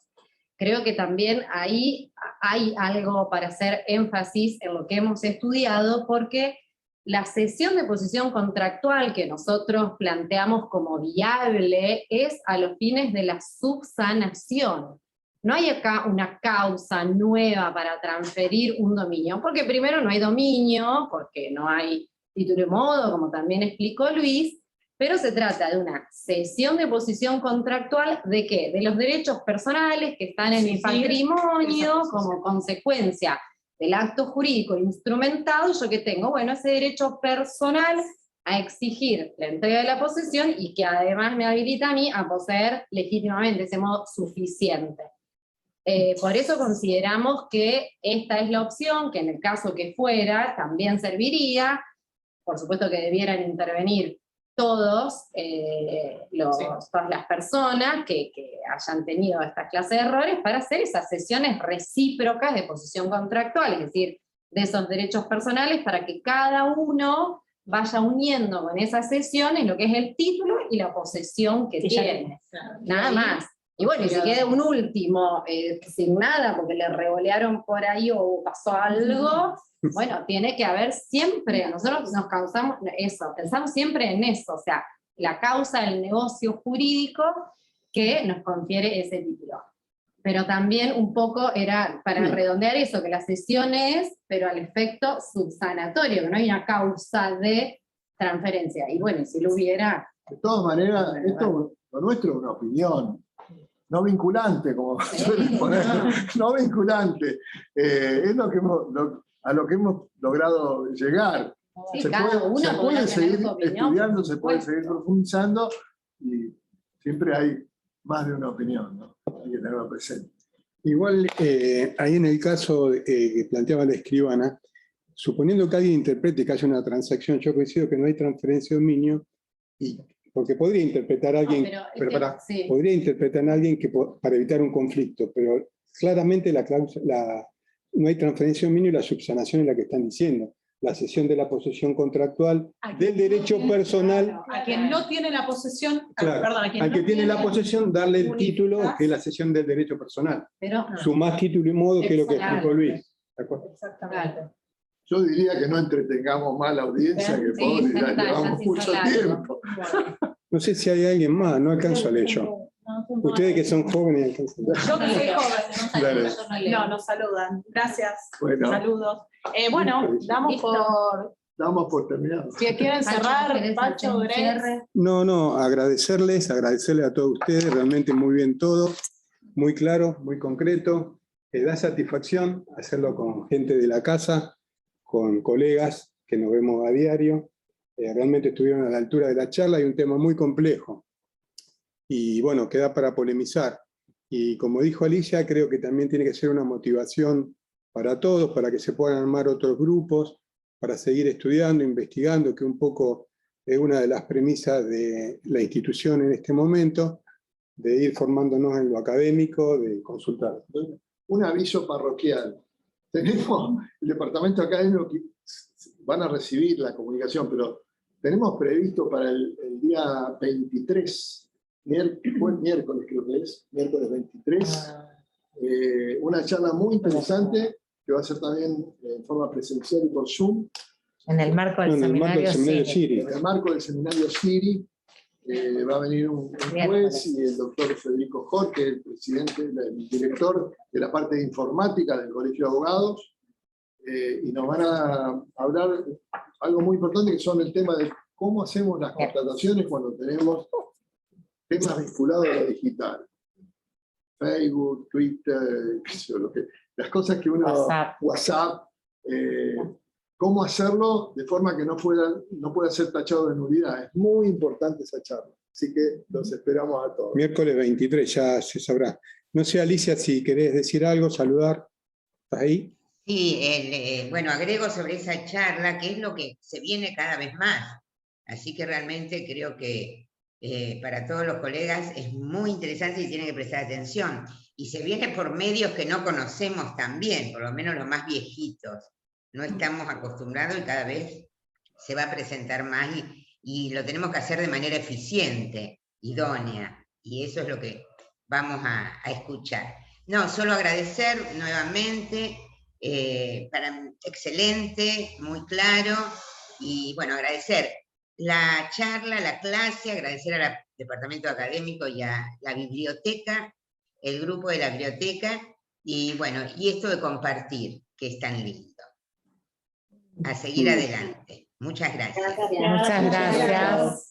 [SPEAKER 5] Creo que también ahí hay algo para hacer énfasis en lo que hemos estudiado, porque la cesión de posición contractual que nosotros planteamos como viable es a los fines de la subsanación. No hay acá una causa nueva para transferir un dominio, porque primero no hay dominio, porque no hay título y modo, como también explicó Luis, pero se trata de una cesión de posición contractual ¿de qué? De los derechos personales que están en mi patrimonio como consecuencia del acto jurídico instrumentado. Yo que tengo, bueno, ese derecho personal a exigir la entrega de la posesión, y que además me habilita a mí a poseer legítimamente, de ese modo suficiente. Por eso consideramos que esta es la opción, que en el caso que fuera también serviría. Por supuesto que debieran intervenir todas las personas que hayan tenido esta clase de errores para hacer esas sesiones recíprocas de posición contractual, es decir, de esos derechos personales, para que cada uno vaya uniendo con esas sesiones lo que es el título y la posesión que tiene. Nada más. Y bueno, y si queda un último sin nada porque le revolearon por ahí o pasó algo, bueno, tiene que haber siempre, nosotros nos causamos eso, pensamos siempre en eso, o sea, la causa del negocio jurídico que nos confiere ese título. Pero también un poco era para redondear eso, que la cesión es, pero al efecto subsanatorio, que no hay una causa de transferencia. Y bueno, si lo hubiera...
[SPEAKER 4] De todas maneras, esto lo nuestro es una opinión, no vinculante, como suelen poner, no vinculante. Es a lo que hemos logrado llegar.
[SPEAKER 5] Sí,
[SPEAKER 4] se puede seguir estudiando, se puede seguir profundizando, y siempre hay más de una opinión, ¿no? Hay que tenerlo presente.
[SPEAKER 1] Igual, ahí en el caso que planteaba la escribana, suponiendo que alguien interprete que haya una transacción, yo coincido que no hay transferencia de dominio, porque podría interpretar a alguien, podría interpretar a alguien para evitar un conflicto, pero claramente no hay transferencia de dominio, y la subsanación es la que están diciendo. La cesión de la posesión contractual del derecho personal.
[SPEAKER 7] A quien no tiene la posesión,
[SPEAKER 1] claro,
[SPEAKER 7] perdón, a quien
[SPEAKER 1] al que
[SPEAKER 7] no
[SPEAKER 1] tiene la posesión, darle el título, que es la cesión del derecho personal.
[SPEAKER 5] Pero,
[SPEAKER 1] Sumás título y modo, que es lo que explicó Luis. ¿De acuerdo?
[SPEAKER 7] Exactamente.
[SPEAKER 4] Yo diría que no entretengamos más a la audiencia, que pobre, ya llevamos mucho tiempo.
[SPEAKER 1] No sé si hay alguien más, no alcanzo a leer yo. Ustedes que son jóvenes alcanzan.
[SPEAKER 7] Yo que soy joven. No, nos saludan. Gracias.
[SPEAKER 4] Bueno.
[SPEAKER 7] Saludos. Bueno, damos por
[SPEAKER 4] Damos por terminado.
[SPEAKER 7] Si quieren cerrar, Pacho, Greg.
[SPEAKER 1] No, agradecerles a todos ustedes, realmente muy bien todo, muy claro, muy concreto. Da satisfacción hacerlo con gente de la casa, con colegas que nos vemos a diario. Realmente estuvieron a la altura de la charla, hay un tema muy complejo. Y bueno, queda para polemizar. Y como dijo Alicia, creo que también tiene que ser una motivación para todos, para que se puedan armar otros grupos, para seguir estudiando, investigando, que un poco es una de las premisas de la institución en este momento, de ir formándonos en lo académico, de consultar.
[SPEAKER 4] Un aviso parroquial. Tenemos el departamento académico que van a recibir la comunicación, pero tenemos previsto para el día 23, miércoles creo que es, miércoles 23, una charla muy interesante que va a ser también en forma presencial y por Zoom.
[SPEAKER 2] En el marco del seminario
[SPEAKER 1] Siri.
[SPEAKER 4] En el marco del seminario Siri va a venir un juez y el doctor Federico Jorge, el presidente, el director de la parte de informática del Colegio de Abogados, y nos van a hablar algo muy importante que son el tema de cómo hacemos las contrataciones cuando tenemos temas vinculados a lo digital. Facebook, Twitter, las cosas que uno... WhatsApp cómo hacerlo de forma que no pueda ser tachado de nulidad. Es muy importante esa charla. Así que los esperamos a todos.
[SPEAKER 1] Miércoles 23, ya se sabrá. No sé, Alicia, si querés decir algo, saludar. ¿Estás ahí?
[SPEAKER 3] Sí, bueno, agrego sobre esa charla, que es lo que se viene cada vez más. Así que realmente creo que para todos los colegas es muy interesante y tienen que prestar atención. Y se viene por medios que no conocemos también, por lo menos los más viejitos. No estamos acostumbrados y cada vez se va a presentar más y lo tenemos que hacer de manera eficiente, idónea. Y eso es lo que vamos a escuchar. No, solo agradecer nuevamente, excelente, muy claro, y bueno, agradecer la charla, la clase, agradecer al departamento académico y a la biblioteca, el grupo de la biblioteca, y bueno, y esto de compartir, que es tan lindo. A seguir adelante. Muchas gracias.
[SPEAKER 2] Muchas gracias.